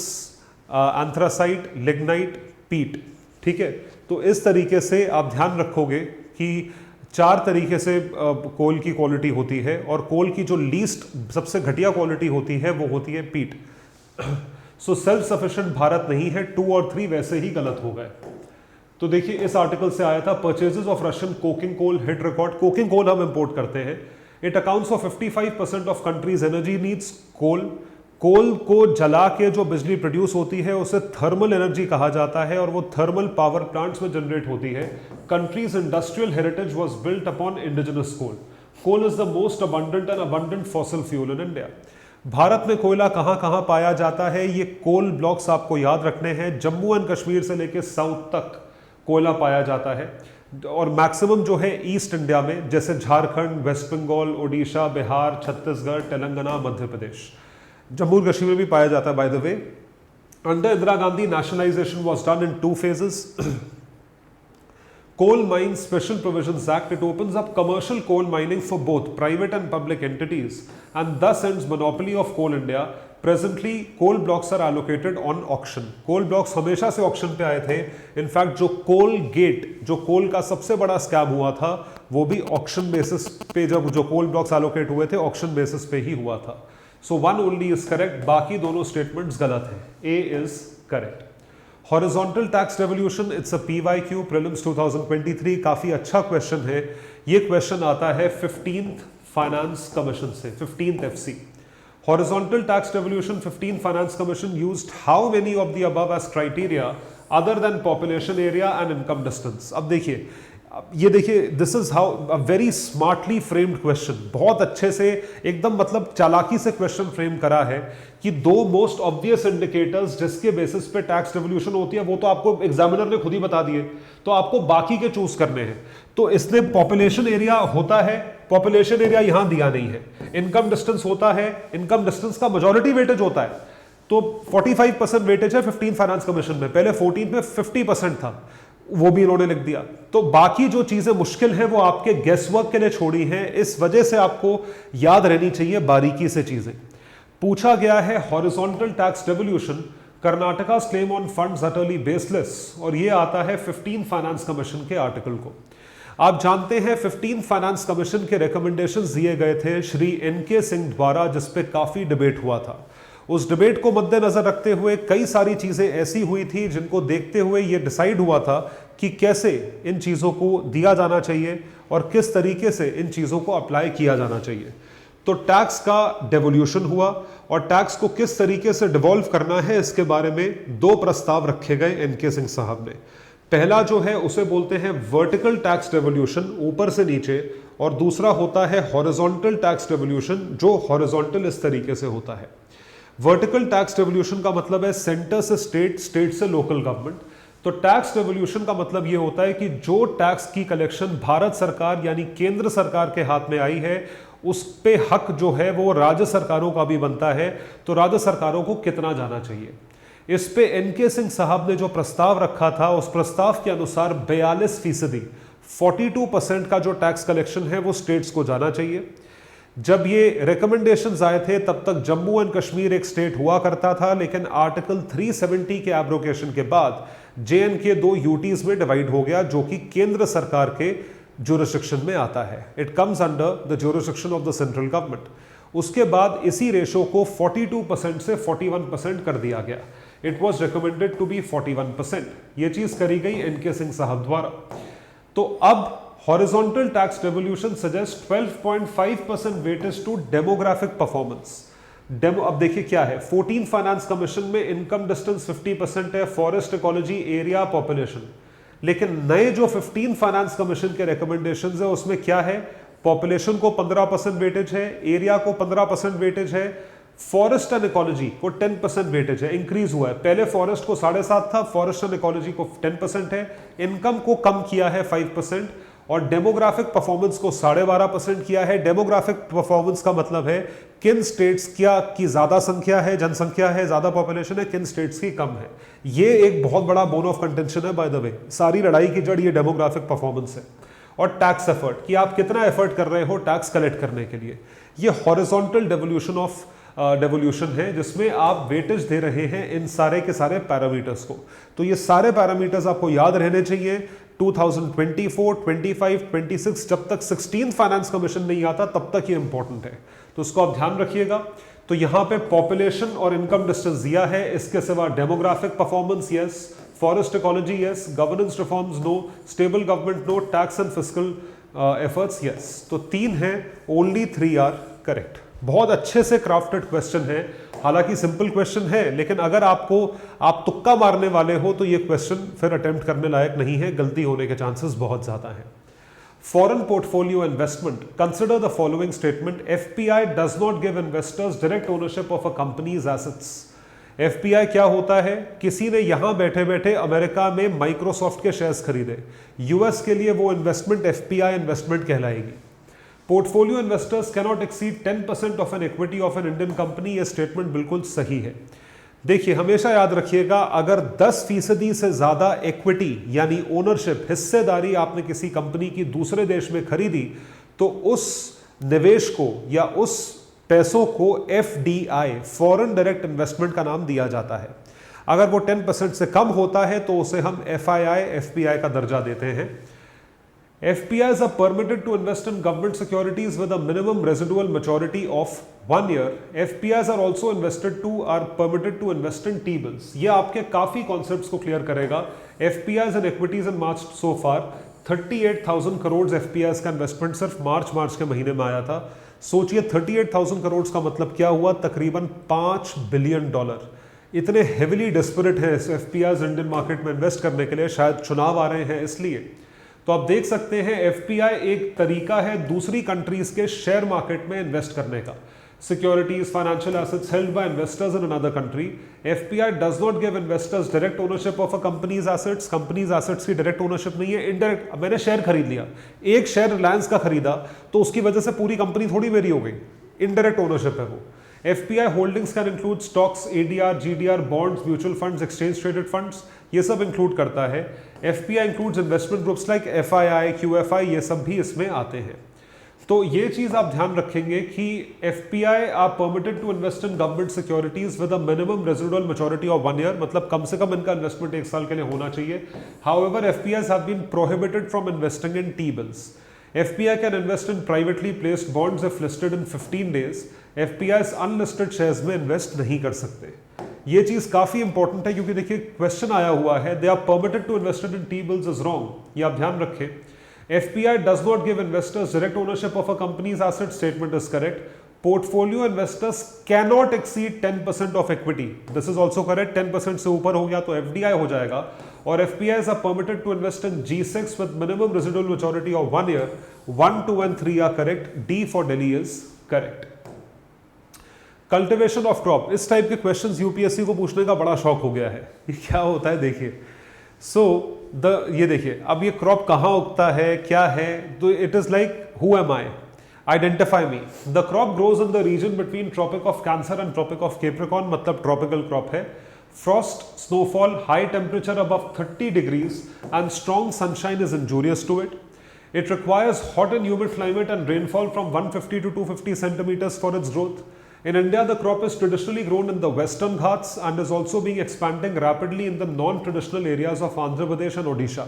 एंथ्रासाइट, लिग्नाइट, पीट। ठीक है, तो इस तरीके से आप ध्यान रखोगे कि 4 तरीके से कोल की क्वालिटी होती है, और कोल की जो लीस्ट, सबसे घटिया क्वालिटी होती है वो होती है पीट। सो सेल्फ सफिशिएंट भारत नहीं है। 2 और 3 वैसे ही गलत हो गए। तो देखिए इस आर्टिकल से आया था, purchases of Russian coking coal hit record. Coking coal हम इंपोर्ट करते हैं। It accounts for 55% of country's energy needs. Coal को जला के जो बिजली प्रोड्यूस होती है उसे थर्मल एनर्जी कहा जाता है, और वो थर्मल पावर प्लांट्स में जनरेट होती है। Country's industrial heritage was built upon indigenous coal. Coal is the most abundant and abundant fossil fuel in India. Bharat में कोयला कहां कहां पाया जाता है, ये कोल ब्लॉक्स आपको याद रखने हैं। जम्मू एंड कश्मीर से लेकर साउथ तक कोयला पाया जाता है। और मैक्सिमम जो है ईस्ट इंडिया में, जैसे झारखंड, वेस्ट बंगाल, ओडिशा, बिहार, छत्तीसगढ़, तेलंगाना, मध्य प्रदेश, जम्मू कश्मीर में भी पाया जाता है by the way. Under Indira Gandhi nationalization was done in 2 phases. Coal Mines Special Provisions Act, it opens up commercial coal mining for both private and public entities and thus ends monopoly of Coal India. Presently, coal blocks are allocated on auction. Coal blocks हमेशा से auction पे आए थे। In fact जो कोल gate, जो कोल का सबसे बड़ा स्कैम हुआ था, वो भी ऑक्शन बेसिस पे, जब जो कोल ब्लॉक्स एलोकेट हुए थे ऑक्शन बेसिस पे ही हुआ था। So one only is correct, बाकी दोनों स्टेटमेंट्स गलत हैं। A is correct. Horizontal tax devolution, it's a PYQ prelims 2023, काफी अच्छा क्वेश्चन है। ये क्वेश्चन आता है 15th फाइनेंस कमीशन से, 15th FC। Horizontal tax devolution 15 Finance Commission used how many of the above as criteria other than population area and income distance? अब देखिए, ये देखिए, this is how a very smartly framed question, बहुत अच्छे से एकदम मतलब चालाकी से क्वेश्चन फ्रेम करा है कि 2 मोस्ट ऑब्वियस इंडिकेटर्स जिसके बेसिस पे टैक्स डेवोल्यूशन होती है वो तो आपको एग्जामिनर ने खुद ही बता दिए, तो आपको बाकी के चूज करने हैं। तो इसने पॉपुलेशन एरिया होता है, पॉपुलेशन एरिया यहां दिया नहीं है। इनकम डिस्टेंस होता है, इनकम डिस्टेंस का मेजॉरिटी वेटेज होता है, तो 45% वेटेज है 15 फाइनेंस कमीशन में, पहले 14 में 50% था, वो भी इन्होंने लिख दिया। तो बाकी जो चीजें मुश्किल हैं वो आपके गेस वर्क के लिए छोड़ी हैं, इस वजह से आपको याद रहनी चाहिए बारीकी से चीजें। पूछा गया है horizontal tax devolution, Karnataka's claim on funds utterly baseless, और ये आता है 15 फाइनेंस कमीशन के आर्टिकल को। आप जानते हैं 15 फाइनेंस कमीशन के रिकमेंडेशंस दिए गए थे श्री NK सिंह द्वारा, जिसपे काफी डिबेट हुआ था। उस डिबेट को मद्देनजर रखते हुए कई सारी चीजें ऐसी हुई थी जिनको देखते हुए यह डिसाइड हुआ था कि कैसे इन चीजों को दिया जाना चाहिए और किस तरीके से इन चीजों को अप्लाई किया जाना चाहिए। तो टैक्स का डेवोल्यूशन हुआ और टैक्स को किस तरीके से डिवॉल्व करना है इसके बारे में 2 प्रस्ताव रखे गए NK सिंह साहब ने। पहला जो है उसे बोलते हैं वर्टिकल टैक्स डेवोल्यूशन, ऊपर से नीचे, और दूसरा होता है हॉरिजॉन्टल टैक्स डेवोल्यूशन, जो हॉरिजॉन्टल इस तरीके से होता है। वर्टिकल टैक्स डेवोल्यूशन का मतलब है सेंटर से स्टेट, स्टेट से लोकल गवर्नमेंट। तो टैक्स डेवोल्यूशन का मतलब यह होता है कि जो टैक्स की कलेक्शन भारत सरकार यानी केंद्र सरकार के हाथ में आई है, उस पे हक जो है वो राज्य सरकारों का भी बनता है, तो राज्य सरकारों को कितना जाना चाहिए। इस पे NK सिंह साहब ने जो प्रस्ताव रखा था, उस प्रस्ताव के अनुसार 42%, 42% का जो टैक्स कलेक्शन है वो स्टेट्स को जाना चाहिए। जब ये रिकमेंडेशंस आए थे तब तक जम्मू एंड कश्मीर एक स्टेट हुआ करता था, लेकिन आर्टिकल 370 के एब्रोगेशन के बाद JNK 2 UTs में डिवाइड हो गया, जो कि केंद्र सरकार के ज्यूरिसडिक्शन में आता है। It comes under the jurisdiction of the central government. उसके बाद इसी रेशो को 42% से 41% कर दिया गया। It was recommended to be 41%। ये चीज करी गई NK सिंह साहब द्वारा। तो अब horizontal tax devolution suggest 12.5% weightage to demographic performance. अब देखिए क्या है, 14 फाइनेंस कमीशन में इनकम डिस्टेंस 50% है, फॉरेस्ट इकोलॉजी, एरिया, पॉपुलेशन। लेकिन नए जो 15 फाइनेंस कमीशन के रिकमेंडेशंस है उसमें क्या है, पॉपुलेशन को 15% वेटेज है, एरिया को 15% वेटेज है, फॉरेस्ट एंड इकोलॉजी को 10% वेटेज है, इंक्रीज हुआ है। पहले फॉरेस्ट को 7.5 था, फॉरेस्ट एंड इकोलॉजी को 10% है। इनकम को कम किया है 5%, और डेमोग्राफिक परफॉर्मेंस को 12.5% किया है। डेमोग्राफिक परफॉर्मेंस का मतलब है किन स्टेट्स क्या की ज्यादा संख्या है, जनसंख्या है, ज्यादा पॉपुलेशन है, किन स्टेट्स की कम है। ये एक बहुत बड़ा बोन ऑफ कंटेंशन है बाय द वे। सारी लड़ाई की जड़ ये डेमोग्राफिक परफॉर्मेंस है। और टैक्स एफर्ट, कि आप कितना एफर्ट कर रहे हो टैक्स कलेक्ट करने के लिए। ये हॉरिजॉन्टल डेवोल्यूशन ऑफ डेवोल्यूशन है, जिसमें आप वेटेज दे रहे हैं इन सारे के सारे पैरामीटर्स को। तो ये सारे पैरामीटर्स आपको याद रहने चाहिए। 2024, 25, 26, जब तक 16 फाइनेंस कमीशन नहीं आता तब तक ये इंपॉर्टेंट है, तो उसको आप ध्यान रखिएगा। तो यहां पे पॉपुलेशन और इनकम डिस्टेंस दिया है, इसके सिवा demographic performance yes, forest ecology yes, governance reforms no, stable government no, tax and fiscal efforts yes. तो 3 हैं, ओनली 3 आर करेक्ट। बहुत अच्छे से क्राफ्टेड क्वेश्चन है, हालांकि सिंपल क्वेश्चन है, लेकिन अगर आप तुक्का मारने वाले हो तो ये क्वेश्चन फिर अटेम्प्ट करने लायक नहीं है, गलती होने के चांसेस बहुत ज्यादा हैं। Foreign portfolio investment, consider the following statement. FPI does not give investors direct ownership of a companies assets. FPI क्या होता है? किसी ने यहां बैठे बैठे अमेरिका में माइक्रोसॉफ्ट के शेयर्स खरीदे, यूएस के लिए वो इन्वेस्टमेंट एफपीआई इन्वेस्टमेंट कहलाएगी। Portfolio investors cannot exceed 10% of an equity of an Indian company, ये स्टेटमेंट बिल्कुल सही है। देखिए हमेशा याद रखिएगा, अगर 10% से ज्यादा इक्विटी यानी ओनरशिप, हिस्सेदारी आपने किसी कंपनी की दूसरे देश में खरीदी तो उस निवेश को या उस पैसों को एफडीआई, फॉरेन डायरेक्ट इन्वेस्टमेंट का नाम दिया जाता है। अगर वो 10% से कम होता है तो उसे हम एफआईआई, एफपीआई का दर्जा देते हैं। FPIs are permitted to invest in government securities with a minimum residual maturity of 1 year. FPIs are also permitted to invest in T-bills. ये आपके काफी कॉन्सेप्ट्स को क्लियर करेगा। FPIs and equities in March so far 38,000 crore FPIs का investment सिर्फ मार्च के महीने में आया था। सोचिए 38,000 करोड़ का मतलब क्या हुआ? तकरीबन $5 बिलियन। इतने हेविली डिस्परेट हैं FPIs इंडियन मार्केट में इन्वेस्ट करने के लिए, शायद चुनाव आ रहे हैं इसलिए। तो आप देख सकते हैं एफपीआई एक तरीका है दूसरी कंट्रीज के शेयर मार्केट में इन्वेस्ट करने का। Securities, financial assets held by investors in another country. FPI does not give investors direct ownership of a companies assets. Companies assets की डायरेक्ट ओनरशिप नहीं है, इनडायरेक्ट। मैंने शेयर खरीद लिया, एक शेयर रिलायंस का खरीदा तो उसकी वजह से पूरी कंपनी थोड़ी मेरी हो गई, इनडायरेक्ट ओनरशिप है वो। FPI holdings can include stocks, ADR, GDR, bonds, mutual funds, exchange traded funds, ये सब इंक्लूड करता है। FPI includes investment groups like FII, QFI, ये सब भी इसमें आते हैं। तो ये चीज आप ध्यान रखेंगे कि FPI are permitted to invest in government securities with a minimum residual maturity of 1 year, मतलब कम से कम इनका इन्वेस्टमेंट 1 साल के लिए होना चाहिए। However, FPIs have been prohibited from investing in T-bills. FPI can invest in privately placed bonds if listed in 15 days. FPIs unlisted shares में invest नहीं कर सकते। ये चीज काफी इंपॉर्टेंट है क्योंकि देखिए क्वेश्चन आया हुआ है, they are permitted to invest in T-bills is wrong, ये आप ध्यान रखें। FPI does not give investors direct ownership of a company's asset, statement is correct. Portfolio investors cannot exceed 10% of equity, this is also correct। 10% से ऊपर हो गया तो FDI हो जाएगा। और FPIs are permitted to invest in G6 with minimum residual maturity of 1 year. 1, 2 and 3 are correct. D for Delhi is correct. Cultivation of crop, इस type के क्वेश्चंस यूपीएससी को पूछने का बड़ा शौक हो गया है। ये क्या होता है देखिए। ये देखिए अब ये क्रॉप कहाँ उगता है, क्या है, तो it is like who am I, identify me. The crop grows in the region between tropic of cancer and tropic of capricorn, मतलब ट्रॉपिकल क्रॉप है। Frost, snowfall, high temperature above 30 degrees and strong sunshine is injurious to it. It requires hot and humid climate and rainfall from 150 to 250 centimeters for its growth. In India, the crop is traditionally grown in the Western Ghats and is also being expanding rapidly in the non-traditional areas of Andhra Pradesh and Odisha.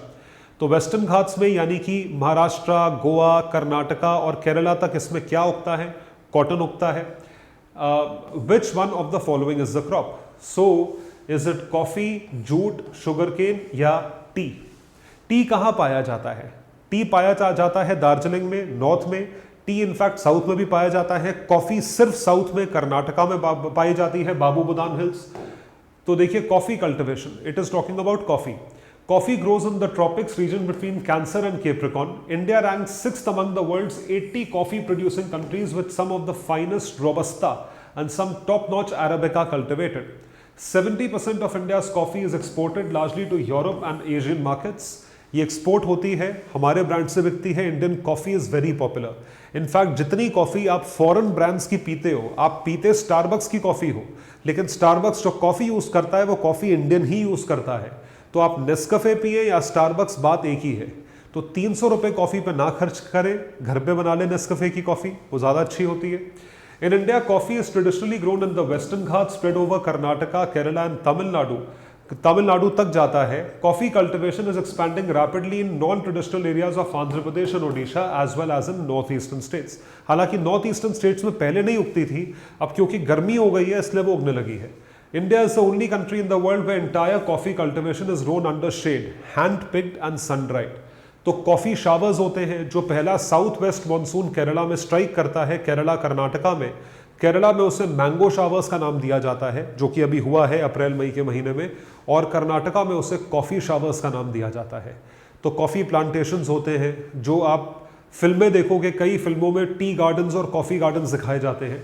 तो western Ghats में यानी कि महाराष्ट्र, गोवा, कर्नाटका और केरला तक इसमें क्या उगता है? कॉटन उगता है। Which one of the following is the crop? So, is it coffee, jute, sugarcane या टी? टी कहाँ पाया जाता है? टी पाया जाता है दार्जिलिंग में, नॉर्थ में। टी इनफैक्ट साउथ में भी पाया जाता है। कॉफी सिर्फ साउथ में, कर्नाटका में पाई जाती है, बाबू बुदान हिल्स। तो देखिए coffee cultivation, it is talking about coffee. Coffee grows in the tropics region between Cancer and Capricorn. India ranks 6th among the world's 80 coffee-producing countries with some of the finest Robusta and some top-notch Arabica cultivated. 70% of India's coffee is exported largely to Europe and Asian markets. ये export होती है, हमारे brand से बिकती है। Indian coffee is very popular. In fact जितनी coffee आप foreign brands की पीते हो, आप पीते स्टारबक्स की कॉफ़ी हो, लेकिन स्टारबक्स जो कॉफ़ी यूज़ करता है वो कॉफ़ी इंडियन ही यूज़ करता है। तो आप नेस्कैफे पिए या स्टारबक्स, बात एक ही है। तो 300 रुपये कॉफ़ी पे ना खर्च करें, घर पे बना लें नेस्कैफे की कॉफ़ी, वो ज़्यादा अच्छी होती है। In India coffee is traditionally grown in the western Ghat spread over Karnataka, Kerala and Tamil Nadu. Tamil Nadu तक जाता है। Coffee cultivation is expanding rapidly in non traditional areas of Andhra Pradesh and Odisha as well as in north eastern states. हालांकि north eastern states में पहले नहीं उगती थी, अब क्योंकि गर्मी हो गई है इसलिए वो उगने लगी है। India is the only country in the world where entire coffee cultivation is grown under shade, hand-picked and sun-dried. तो कॉफ़ी शावर्स होते हैं, जो पहला साउथ वेस्ट मानसून केरला में स्ट्राइक करता है, केरला कर्नाटका में। केरला में उसे मैंगो शावर्स का नाम दिया जाता है, जो कि अभी हुआ है अप्रैल मई के महीने में, और कर्नाटका में उसे कॉफ़ी शावर्स का नाम दिया जाता है। तो कॉफ़ी प्लांटेशंस होते हैं, जो आप फिल्में देखोगे, कई फिल्मों में टी गार्डन्स और कॉफ़ी गार्डन्स दिखाए जाते हैं।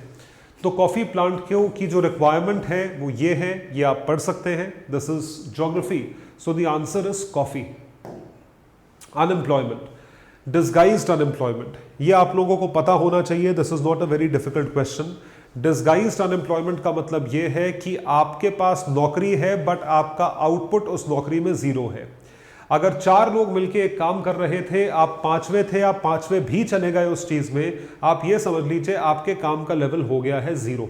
तो कॉफी प्लांट की जो रिक्वायरमेंट है वो ये है, ये आप पढ़ सकते हैं, this is geography. So the answer is coffee. Unemployment, disguised unemployment, ये आप लोगों को पता होना चाहिए, this is not a very difficult question. Disguised unemployment का मतलब ये है कि आपके पास नौकरी है बट आपका आउटपुट उस नौकरी में जीरो है। अगर 4 लोग मिलकर एक काम कर रहे थे, आप 5वें थे, आप 5वें भी चले गए उस चीज में, आप ये समझ लीजिए आपके काम का लेवल हो गया है जीरो,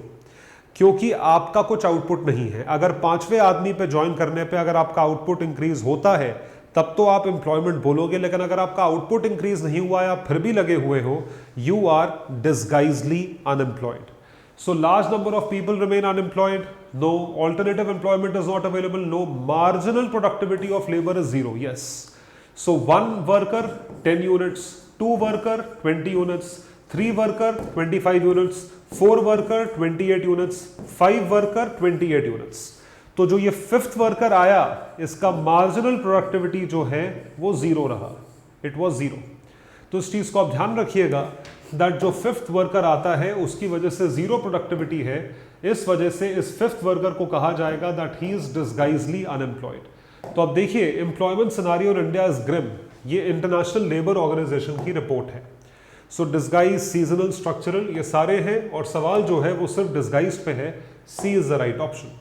क्योंकि आपका कुछ आउटपुट नहीं है। अगर 5वें आदमी पे ज्वाइन करने पे अगर आपका आउटपुट इंक्रीज होता है तब तो आप एम्प्लॉयमेंट बोलोगे, लेकिन अगर आपका आउटपुट इंक्रीज नहीं हुआ है, आप फिर भी लगे हुए हो, you are disguisedly unemployed. So large number of people remain unemployed. No. Alternative employment is not available. No. Marginal productivity of labor is zero. Yes. So 1 worker 10 units, 2 worker 20 units, 3 worker 25 units, 4 worker 28 units, 5 worker 28 units. तो जो ये 5th worker आया, इसका marginal productivity जो है वो zero रहा, it was zero. तो इस चीज को आप ध्यान रखिएगा दैट जो 5th वर्कर आता है उसकी वजह से जीरो प्रोडक्टिविटी है, इस वजह से इस 5th वर्कर को कहा जाएगा that he is disguisedly unemployed. तो अब देखिए, employment scenario in India is grim, ये इंटरनेशनल लेबर ऑर्गेनाइजेशन की रिपोर्ट है। सो डिस्गाइज, सीजनल, स्ट्रक्चरल, ये सारे हैं और सवाल जो है वो सिर्फ डिस्गाइज पे है। सी इज द राइट ऑप्शन।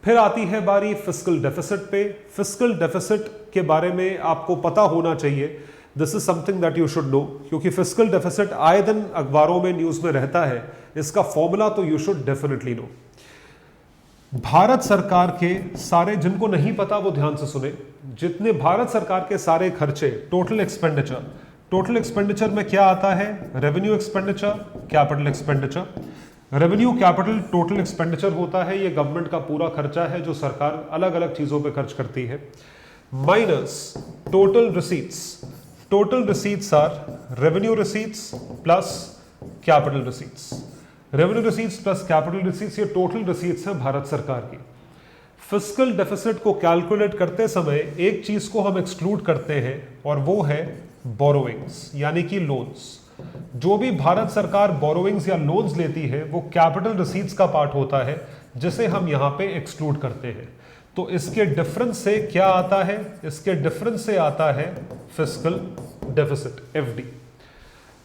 फिर आती है बारी फिस्कल डेफिसिट पे। फिस्कल डेफिसिट के बारे में आपको पता होना चाहिए, this is something that you should know, क्योंकि फिस्कल डेफिसिट आए दिन अखबारों में, न्यूज में रहता है। इसका फॉर्मूला तो you should definitely know. Bharat सरकार के सारे, जिनको नहीं पता वो ध्यान से सुने, जितने भारत सरकार के सारे खर्चे, टोटल एक्सपेंडिचर, टोटल एक्सपेंडिचर में क्या आता है? Revenue expenditure, capital expenditure. Revenue, capital, total expenditure होता है, ये गवर्नमेंट का पूरा खर्चा है जो सरकार अलग अलग चीजों पे खर्च करती है, minus total receipts. Total receipts are revenue receipts plus capital receipts. Revenue receipts plus capital receipts, ये टोटल रिसीट्स हैं भारत सरकार की। फिस्कल डेफिसिट को कैलकुलेट करते समय एक चीज को हम एक्सक्लूड करते हैं और वो है बोरोइंग्स, यानी कि लोन्स। जो भी भारत सरकार बोरोइंग्स या लोन्स लेती है वो कैपिटल रिसीट्स का पार्ट होता है, जिसे हम यहां पे एक्सक्लूड करते हैं। तो इसके डिफरेंस से क्या आता है? इसके डिफरेंस से आता है fiscal deficit, FD.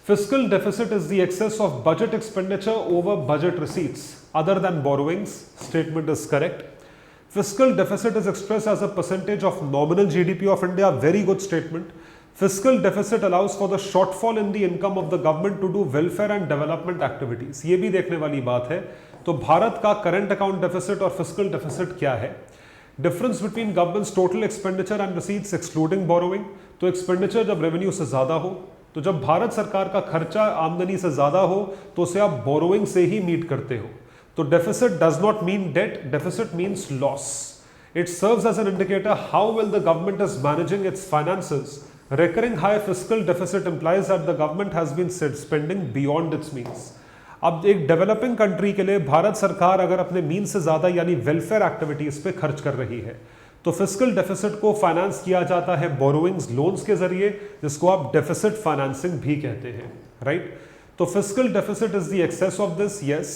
Fiscal deficit is the excess of budget expenditure over budget receipts other than borrowings. Statement is correct. Fiscal deficit is expressed as a percentage of nominal GDP of India. Very good statement. Fiscal deficit allows for the shortfall in the income of the government to do welfare and development activities. ये भी देखने वाली बात है। तो भारत का current account deficit और fiscal deficit क्या है? Difference between governments total expenditure and receipts excluding borrowing. तो एक्सपेंडिचर जब रेवेन्यू से ज्यादा हो, तो जब भारत सरकार का खर्चा आमदनी से ज्यादा हो तो उसे आप बोरोइंग से ही मीट करते हो। तो deficit does not mean debt, deficit means loss. It serves as an indicator how well the government is managing its finances. Recurring high fiscal deficit implies that the government has been spending beyond its means. अब एक developing country के लिए भारत सरकार अगर अपने mean से ज्यादा यानी वेलफेयर एक्टिविटीज पे खर्च कर रही है, तो फिस्कल डेफिसिट को फाइनेंस किया जाता है बोरोइंग्स, लोन्स के जरिए, जिसको आप डेफिसिट फाइनेंसिंग भी कहते हैं, राइट? तो fiscal deficit is the excess of this, yes.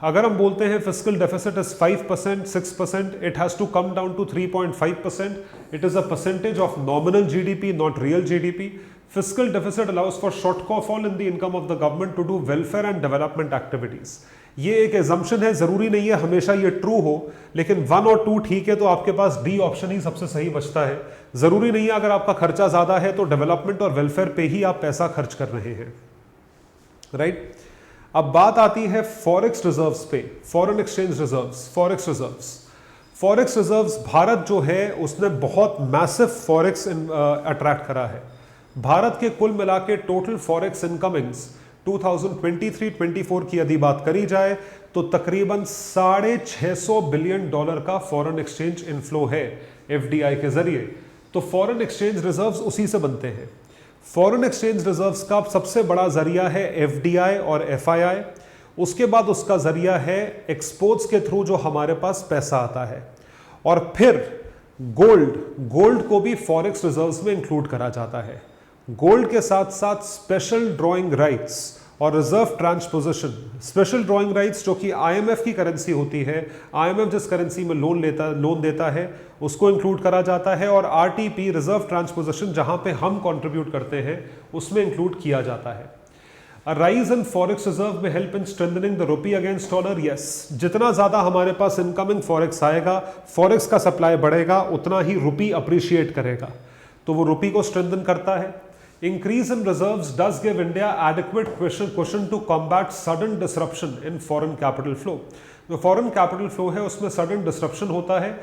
अगर हम बोलते हैं fiscal deficit is 5%, 6%, it has to come down to 3.5%. It is a percentage of nominal GDP, not real GDP. Fiscal deficit allows for shortfall in the income of the government to do welfare and development activities. ये एक assumption है, जरूरी नहीं है हमेशा ये true हो, लेकिन 1 और 2 ठीक है तो आपके पास डी ऑप्शन ही सबसे सही बचता है। जरूरी नहीं है अगर आपका खर्चा ज्यादा है तो डेवलपमेंट और वेलफेयर पे ही आप पैसा खर्च कर रहे हैं, राइट? अब बात आती है फॉरेक्स रिजर्व्स पे, foreign exchange reserves, forex reserves. Forex reserves, Bharat जो है उसने बहुत मैसिव फॉरेक्स अट्रैक्ट करा है। भारत के कुल मिला के टोटल फॉरेक्स इनकमिंग्स 2023-24 की यदि बात करी जाए तो तकरीबन $650 बिलियन का फॉरेन एक्सचेंज इनफ्लो है एफडीआई के जरिए। तो फॉरेन एक्सचेंज रिजर्व्स उसी से बनते हैं। फॉरेन एक्सचेंज रिजर्व्स का सबसे बड़ा जरिया है एफडीआई और एफआईआई, उसके बाद उसका जरिया है एक्सपोर्ट्स के थ्रू जो हमारे पास पैसा आता है, और फिर गोल्ड को भी फॉरेक्स रिजर्व्स में इंक्लूड करा जाता है। गोल्ड के साथ साथ स्पेशल ड्रॉइंग राइट्स और reserve transposition, special drawing rights जो कि आईएमएफ की करेंसी होती है, आईएमएफ जिस करेंसी में लोन देता है उसको इंक्लूड करा जाता है, और आरटीपी रिजर्व ट्रांसपोजिशन जहां पे हम कंट्रीब्यूट करते हैं उसमें इंक्लूड किया जाता है। A rise in forex reserve may help in strengthening the rupee against dollar. Yes, जितना ज़्यादा हमारे पास इनकमिंग फॉरेक्स आएगा, फॉरेक्स का सप्लाई बढ़ेगा, उतना ही रुपी अप्रिशिएट करेगा, तो वो रुपी को स्ट्रेंथन करता है। Increase in reserves does give India adequate cushion to combat sudden disruption in foreign capital flow. जो foreign capital flow है उसमें sudden disruption होता है.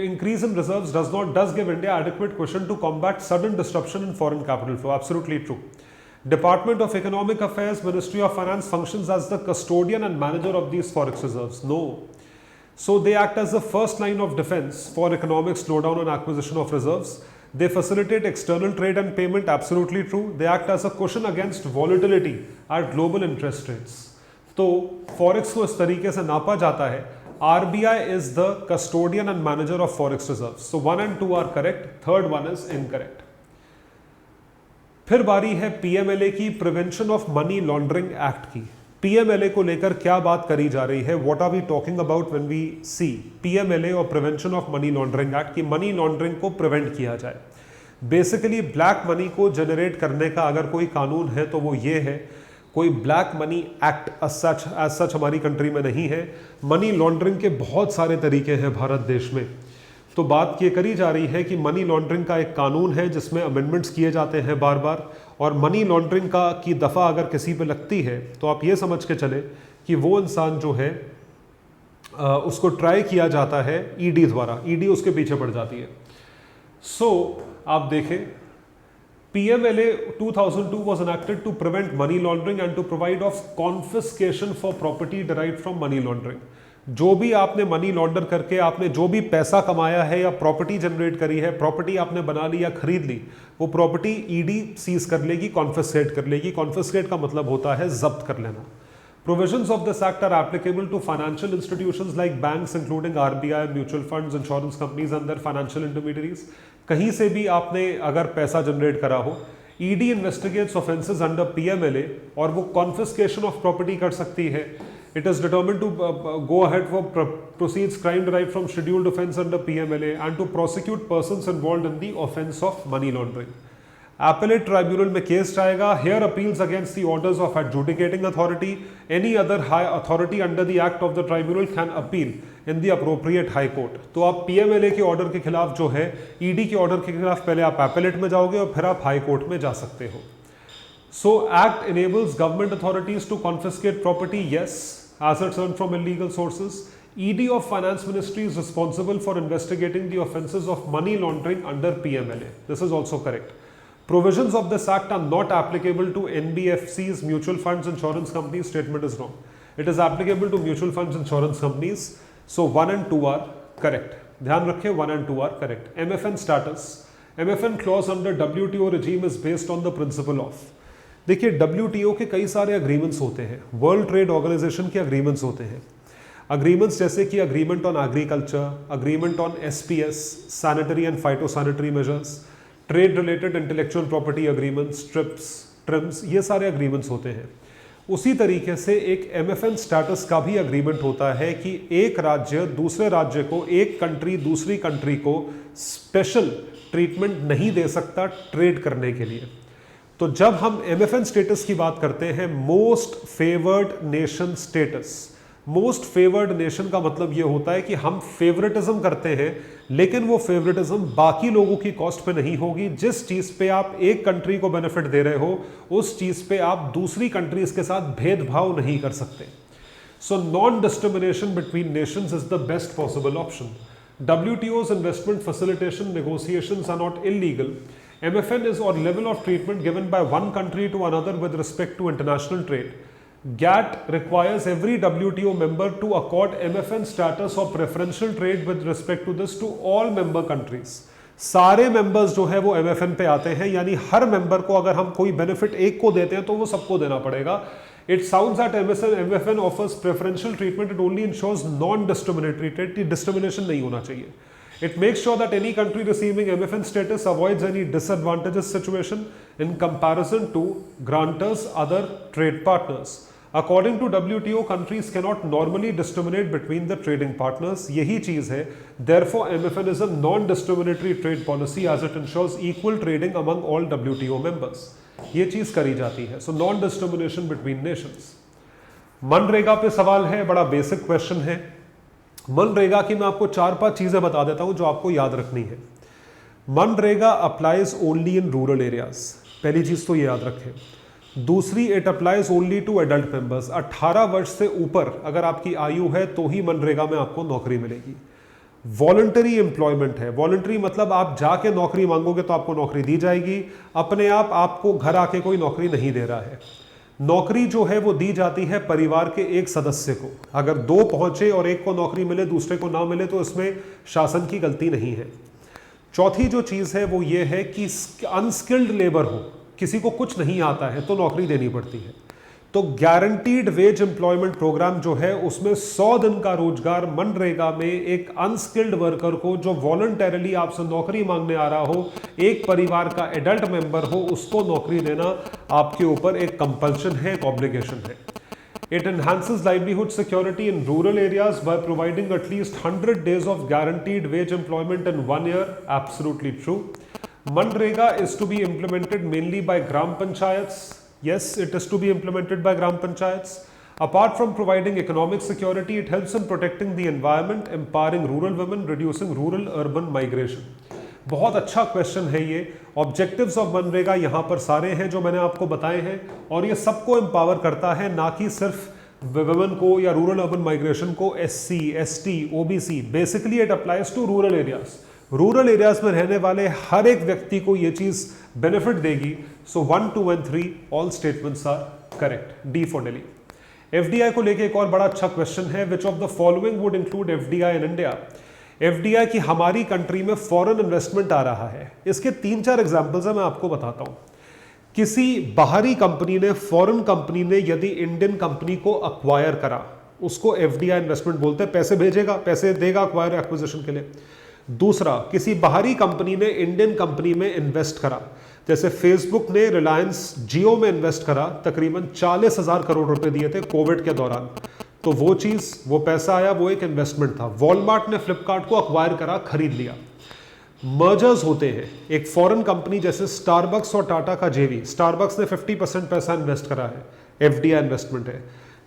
Increase in reserves does give India adequate cushion to combat sudden disruption in foreign capital flow. Absolutely true. Department of Economic Affairs, Ministry of Finance functions as the custodian and manager of these forex reserves. No. So they act as the first line of defense for economic slowdown and acquisition of reserves. They facilitate external trade and payment. Absolutely true. They act as a cushion against volatility at global interest rates. तो forex को इस तरीके से नापा जाता है. RBI is the custodian and manager of forex reserves. So 1 and 2 are correct. Third one is incorrect. फिर बारी है पीएमएलए की, prevention of money laundering act की। पीएमएलए को लेकर क्या बात करी जा रही है, what are we talking about when we see PMLA और prevention of money laundering act की, मनी लॉन्ड्रिंग को प्रिवेंट किया जाए। बेसिकली ब्लैक मनी को जनरेट करने का अगर कोई कानून है तो वो ये है, कोई black money act as such हमारी कंट्री में नहीं है। मनी लॉन्ड्रिंग के बहुत सारे तरीके हैं भारत देश में, तो बात ये करी जा रही है कि मनी लॉन्ड्रिंग का एक कानून है जिसमें अमेंडमेंट्स किए जाते हैं बार बार, और मनी लॉन्ड्रिंग का की दफ़ा अगर किसी पे लगती है तो आप ये समझ के चले कि वो इंसान जो है उसको ट्राई किया जाता है ईडी द्वारा, ईडी उसके पीछे पड़ जाती है। सो आप देखें, PMLA 2002 was enacted to prevent money laundering and to provide of confiscation for property derived from money laundering. जो भी आपने मनी लॉन्डर करके आपने जो भी पैसा कमाया है या प्रॉपर्टी जनरेट करी है, प्रॉपर्टी आपने बना ली या खरीद ली, वो प्रॉपर्टी ईडी सीज कर लेगी, कॉन्फिस्केट कर लेगी। कॉन्फिस्केट का मतलब होता है जब्त कर लेना। Provisions of this act are applicable to financial institutions like banks, including RBI, mutual funds, insurance companies and their financial intermediaries. कहीं से भी आपने अगर पैसा जनरेट करा हो, ED investigates offences under PMLA और वो कॉन्फिस्केशन ऑफ प्रॉपर्टी कर सकती है। It is determined to go ahead for proceeds crime derived from scheduled offence under PMLA and to prosecute persons involved in the offence of money laundering. Appellate tribunal में case जाएगा। Here appeals against the orders of adjudicating authority. Any other high authority under the act of the tribunal can appeal in the appropriate high court. तो आप PMLA के order के खिलाफ जो है, ED के ऑर्डर के खिलाफ पहले आप appellate में जाओगे और फिर आप हाई कोर्ट में जा सकते हो। So act enables government authorities to confiscate property, yes, assets earned from illegal sources. ED of Finance Ministry is responsible for investigating the offences of money laundering under PMLA. This is also correct. Provisions of this act are not applicable to NBFCs, mutual funds, insurance companies. Statement is wrong. It is applicable to mutual funds, insurance companies. So 1 and 2 are correct. ध्यान रखें, 1 and 2 are correct. MFN status. MFN clause under WTO regime is based on the principle of. देखिए, WTO के कई सारे agreements होते हैं, world trade organisation के agreements होते हैं। अग्रीमेंट्स जैसे कि agreement on agriculture, agreement on SPS, sanitary and phytosanitary measures, trade related intellectual property agreements, TRIMS, ये सारे अग्रीमेंट्स होते हैं। उसी तरीके से एक MFN स्टेटस का भी अग्रीमेंट होता है कि एक राज्य दूसरे राज्य को, एक कंट्री दूसरी कंट्री को स्पेशल ट्रीटमेंट नहीं दे सकता ट्रेड करने के लिए। तो जब हम MFN स्टेटस की बात करते हैं, most favoured nation status, most favoured nation का मतलब ये होता है कि हम फेवरेटिज्म करते हैं, लेकिन वो फेवरेटिज्म बाकी लोगों की कॉस्ट पे नहीं होगी। जिस चीज पे आप एक कंट्री को बेनिफिट दे रहे हो, उस चीज पे आप दूसरी कंट्रीज के साथ भेदभाव नहीं कर सकते। So non discrimination between Nations is the best possible option. WTO's investment facilitation negotiations are not illegal. MFN is or level of treatment given by one country to another with respect to international trade. GATT requires every WTO member to accord MFN status or preferential trade with respect to this to all member countries. सारे members जो है वो MFN पे आते हैं, यानी हर member को अगर हम कोई बेनिफिट एक को देते हैं तो वो सबको देना पड़ेगा। It sounds that MFN offers preferential treatment. It only ensures non-discriminatory trade. Discrimination नहीं होना चाहिए। It makes sure that any country receiving MFN status avoids any disadvantageous situation in comparison to grantors' other trade partners. According to WTO, countries cannot normally discriminate between the trading partners. यही चीज है. Therefore, MFN is a non-discriminatory trade policy as it ensures equal trading among all WTO members. ये चीज करी जाती है. So non-discrimination between nations. MNREGA पे सवाल है, बड़ा बेसिक क्वेश्चन है. मनरेगा की मैं आपको 4-5 चीजें बता देता हूं जो आपको याद रखनी है. मनरेगा applies only in rural areas, पहली चीज तो ये याद रखें. दूसरी, it applies only to adult members. 18 वर्ष से ऊपर अगर आपकी आयु है तो ही मनरेगा में आपको नौकरी मिलेगी. वॉलंटरी एम्प्लॉयमेंट है. वॉलंटरी मतलब आप जाके नौकरी मांगोगे तो आपको नौकरी दी जाएगी. अपने आप आपको घर आके कोई नौकरी नहीं दे रहा है. नौकरी जो है वो दी जाती है परिवार के एक सदस्य को. अगर 2 पहुंचे और एक को नौकरी मिले दूसरे को ना मिले तो इसमें शासन की गलती नहीं है. चौथी जो चीज है वो ये है कि अनस्किल्ड लेबर हो, किसी को कुछ नहीं आता है तो नौकरी देनी पड़ती है. तो गारंटीड वेज एम्प्लॉयमेंट प्रोग्राम जो है उसमें 100 दिन का रोजगार मनरेगा में एक अनस्किल्ड वर्कर को जो वॉलंटरली आपसे नौकरी मांगने आ रहा हो, एक परिवार का एडल्ट मेंबर हो, उसको नौकरी देना आपके ऊपर एक कंपल्शन है, एक ऑब्लिगेशन है. It enhances livelihood security in rural areas by providing at least 100 days of guaranteed wage employment in 1 year. Absolutely true. Manrega is to be implemented mainly by Gram Panchayats. Yes, it is to be implemented by Gram Panchayats. Apart from providing economic security, it helps in protecting the environment, empowering rural women, reducing rural-urban migration. बहुत अच्छा question है ये. Objectives of MNREGA यहाँ पर सारे हैं जो मैंने आपको बताए हैं और ये सबको एम्पावर करता है, ना कि सिर्फ वुमेन को या रूरल अर्बन माइग्रेशन को. SC, ST, OBC, basically it applies to rural areas. Rural areas में रहने वाले हर एक व्यक्ति को ये चीज बेनिफिट देगी. So 1, 2 and 3 all statements are correct. D for Delhi. FDI को लेके एक और बड़ा अच्छा क्वेश्चन है. Which of the following would include FDI in India? FDI की हमारी कंट्री में फॉरेन इन्वेस्टमेंट आ रहा है. इसके 3-4 एग्जांपल्स है, मैं आपको बताता हूं. किसी बाहरी कंपनी ने, फॉरेन कंपनी ने यदि इंडियन कंपनी को अक्वायर करा, उसको FDI इन्वेस्टमेंट बोलते हैं. पैसे भेजेगा, पैसे देगा अक्वायर एक्विजिशन के लिए. दूसरा, किसी बाहरी कंपनी ने इंडियन कंपनी में इन्वेस्ट करा, जैसे फेसबुक ने रिलायंस जियो में इन्वेस्ट करा, तकरीबन 40,000 करोड़ रुपए दिए थे कोविड के दौरान. तो वो चीज, वो पैसा आया, वो एक इन्वेस्टमेंट था. वॉलमार्ट ने फ्लिपकार्ट को अक्वायर करा, खरीद लिया. मर्जर्स होते हैं. एक फॉरेन कंपनी जैसे स्टारबक्स और टाटा का जेवी, स्टारबक्स ने 50% पैसा इन्वेस्ट करा है, FDI इन्वेस्टमेंट है.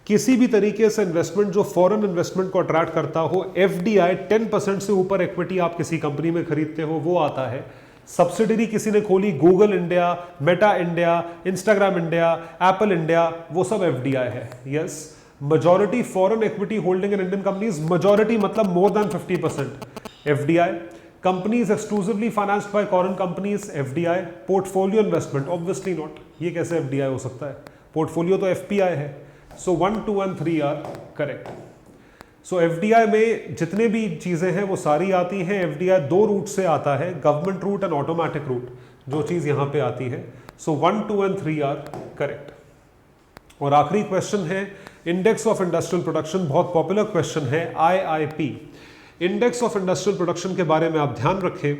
किसी भी तरीके से इन्वेस्टमेंट जो फॉरेन इन्वेस्टमेंट को अट्रैक्ट करता हो, FDI 10% से ऊपर इक्विटी आप किसी कंपनी में खरीदते हो, वो आता है. सब्सिडरी किसी ने खोली, Google India, Meta India, Instagram India, Apple India, वो सब FDI है. Yes, majority foreign equity holding in Indian companies, majority मतलब more than 50%, FDI. Companies exclusively financed by foreign companies, FDI. Portfolio investment, obviously not. ये कैसे FDI हो सकता है? Portfolio तो FPI है. So 1, 2 and 3 are correct. So FDI में जितने भी चीजें हैं वो सारी आती हैं. FDI 2 रूट से आता है, government route and automatic route, जो चीज यहां पे आती है. So 1, 2 and 3 are correct. और आखिरी क्वेश्चन है इंडेक्स ऑफ इंडस्ट्रियल प्रोडक्शन. बहुत पॉपुलर क्वेश्चन है, IIP. Index of industrial production के बारे में आप ध्यान रखें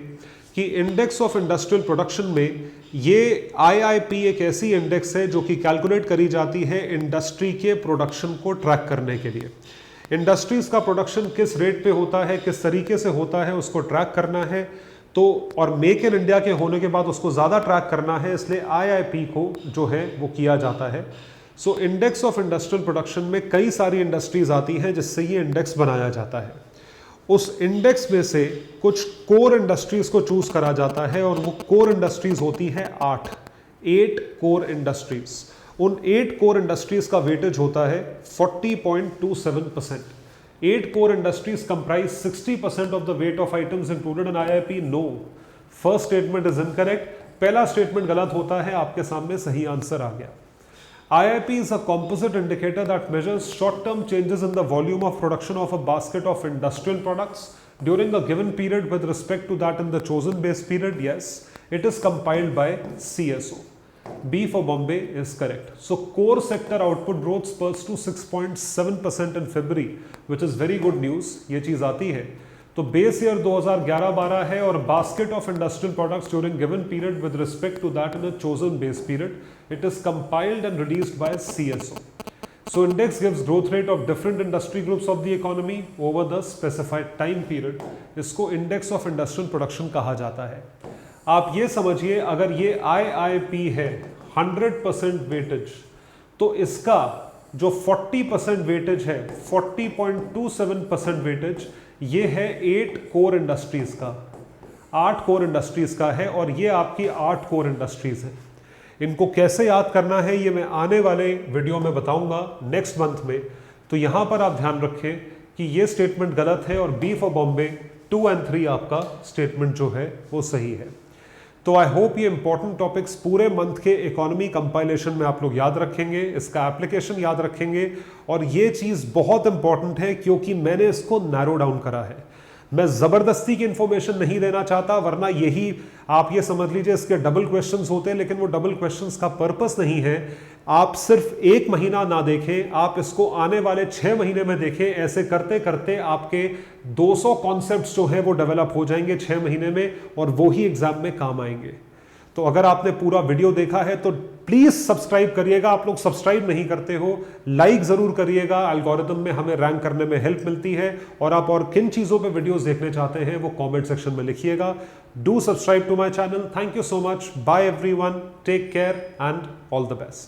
कि इंडेक्स ऑफ इंडस्ट्रियल प्रोडक्शन में ये IIP एक ऐसी इंडेक्स है जो कि कैलकुलेट करी जाती है इंडस्ट्री के प्रोडक्शन को ट्रैक करने के लिए. इंडस्ट्रीज का प्रोडक्शन किस रेट पे होता है, किस तरीके से होता है, उसको ट्रैक करना है. तो और मेक इन इंडिया के होने के बाद उसको ज़्यादा ट्रैक करना है, इसलिए IIP को जो है वो किया जाता है. So index of industrial production में कई सारी इंडस्ट्रीज आती हैं जिससे ये इंडेक्स बनाया जाता है. उस इंडेक्स में से कुछ कोर इंडस्ट्रीज को चूज करा जाता है और वो कोर इंडस्ट्रीज होती है 8 कोर इंडस्ट्रीज. उन 8 कोर इंडस्ट्रीज का वेटेज होता है 40.27%. 8 core industries comprise 60% of the weight of items included in IIP. No, first statement is incorrect. पहला स्टेटमेंट गलत होता है, आपके सामने सही आंसर आ गया. IIP is a composite indicator that measures short-term changes in the volume of production of a basket of industrial products during a given period with respect to that in the chosen base period. Yes, it is compiled by CSO. B for Bombay is correct. So core sector output growth spurs to 6.7% in February, which is very good news. ये चीज आती है. तो base year 2011-12 है और basket of industrial products during given period with respect to that in a chosen base period, it is compiled and released by CSO. So index gives growth rate of different industry groups of the economy over the specified time period. इसको index of industrial production कहा जाता है. आप ये समझिए, अगर ये IIP है 100% वेटेज, तो इसका जो 40% वेटेज है, 40.27% वेटेज, ये है 8 कोर इंडस्ट्रीज का, 8 कोर इंडस्ट्रीज का है, और ये आपकी 8 कोर इंडस्ट्रीज है. इनको कैसे याद करना है ये मैं आने वाले वीडियो में बताऊंगा नेक्स्ट मंथ में. तो यहां पर आप ध्यान रखें कि ये स्टेटमेंट गलत है और बी फॉर बॉम्बे 2 और 3 आपका स्टेटमेंट जो है वो सही है. तो आई होप ये इंपॉर्टेंट टॉपिक्स पूरे मंथ के इकोनॉमी कंपाइलेशन में आप लोग याद रखेंगे, इसका एप्लीकेशन याद रखेंगे, और ये चीज़ बहुत इंपॉर्टेंट है क्योंकि मैंने इसको नैरो डाउन करा है. मैं ज़बरदस्ती की इंफॉर्मेशन नहीं देना चाहता, वरना यही आप ये समझ लीजिए इसके डबल क्वेश्चंस होते हैं, लेकिन वो डबल क्वेश्चंस का पर्पस नहीं है. आप सिर्फ 1 महीना ना देखें, आप इसको आने वाले 6 महीने में देखें. ऐसे करते करते आपके 200 कॉन्सेप्ट्स जो हैं वो डेवलप हो जाएंगे 6 महीने में, और वो ही एग्जाम में काम आएंगे. तो अगर आपने पूरा वीडियो देखा है तो प्लीज सब्सक्राइब करिएगा. आप लोग सब्सक्राइब नहीं करते हो, लाइक जरूर करिएगा. एल्गोरिथम में हमें रैंक करने में हेल्प मिलती है. और आप और किन चीजों पे वीडियोस देखने चाहते हैं वो कमेंट सेक्शन में लिखिएगा. Do subscribe to my channel. Thank you so much. Bye everyone. Take care and all the best.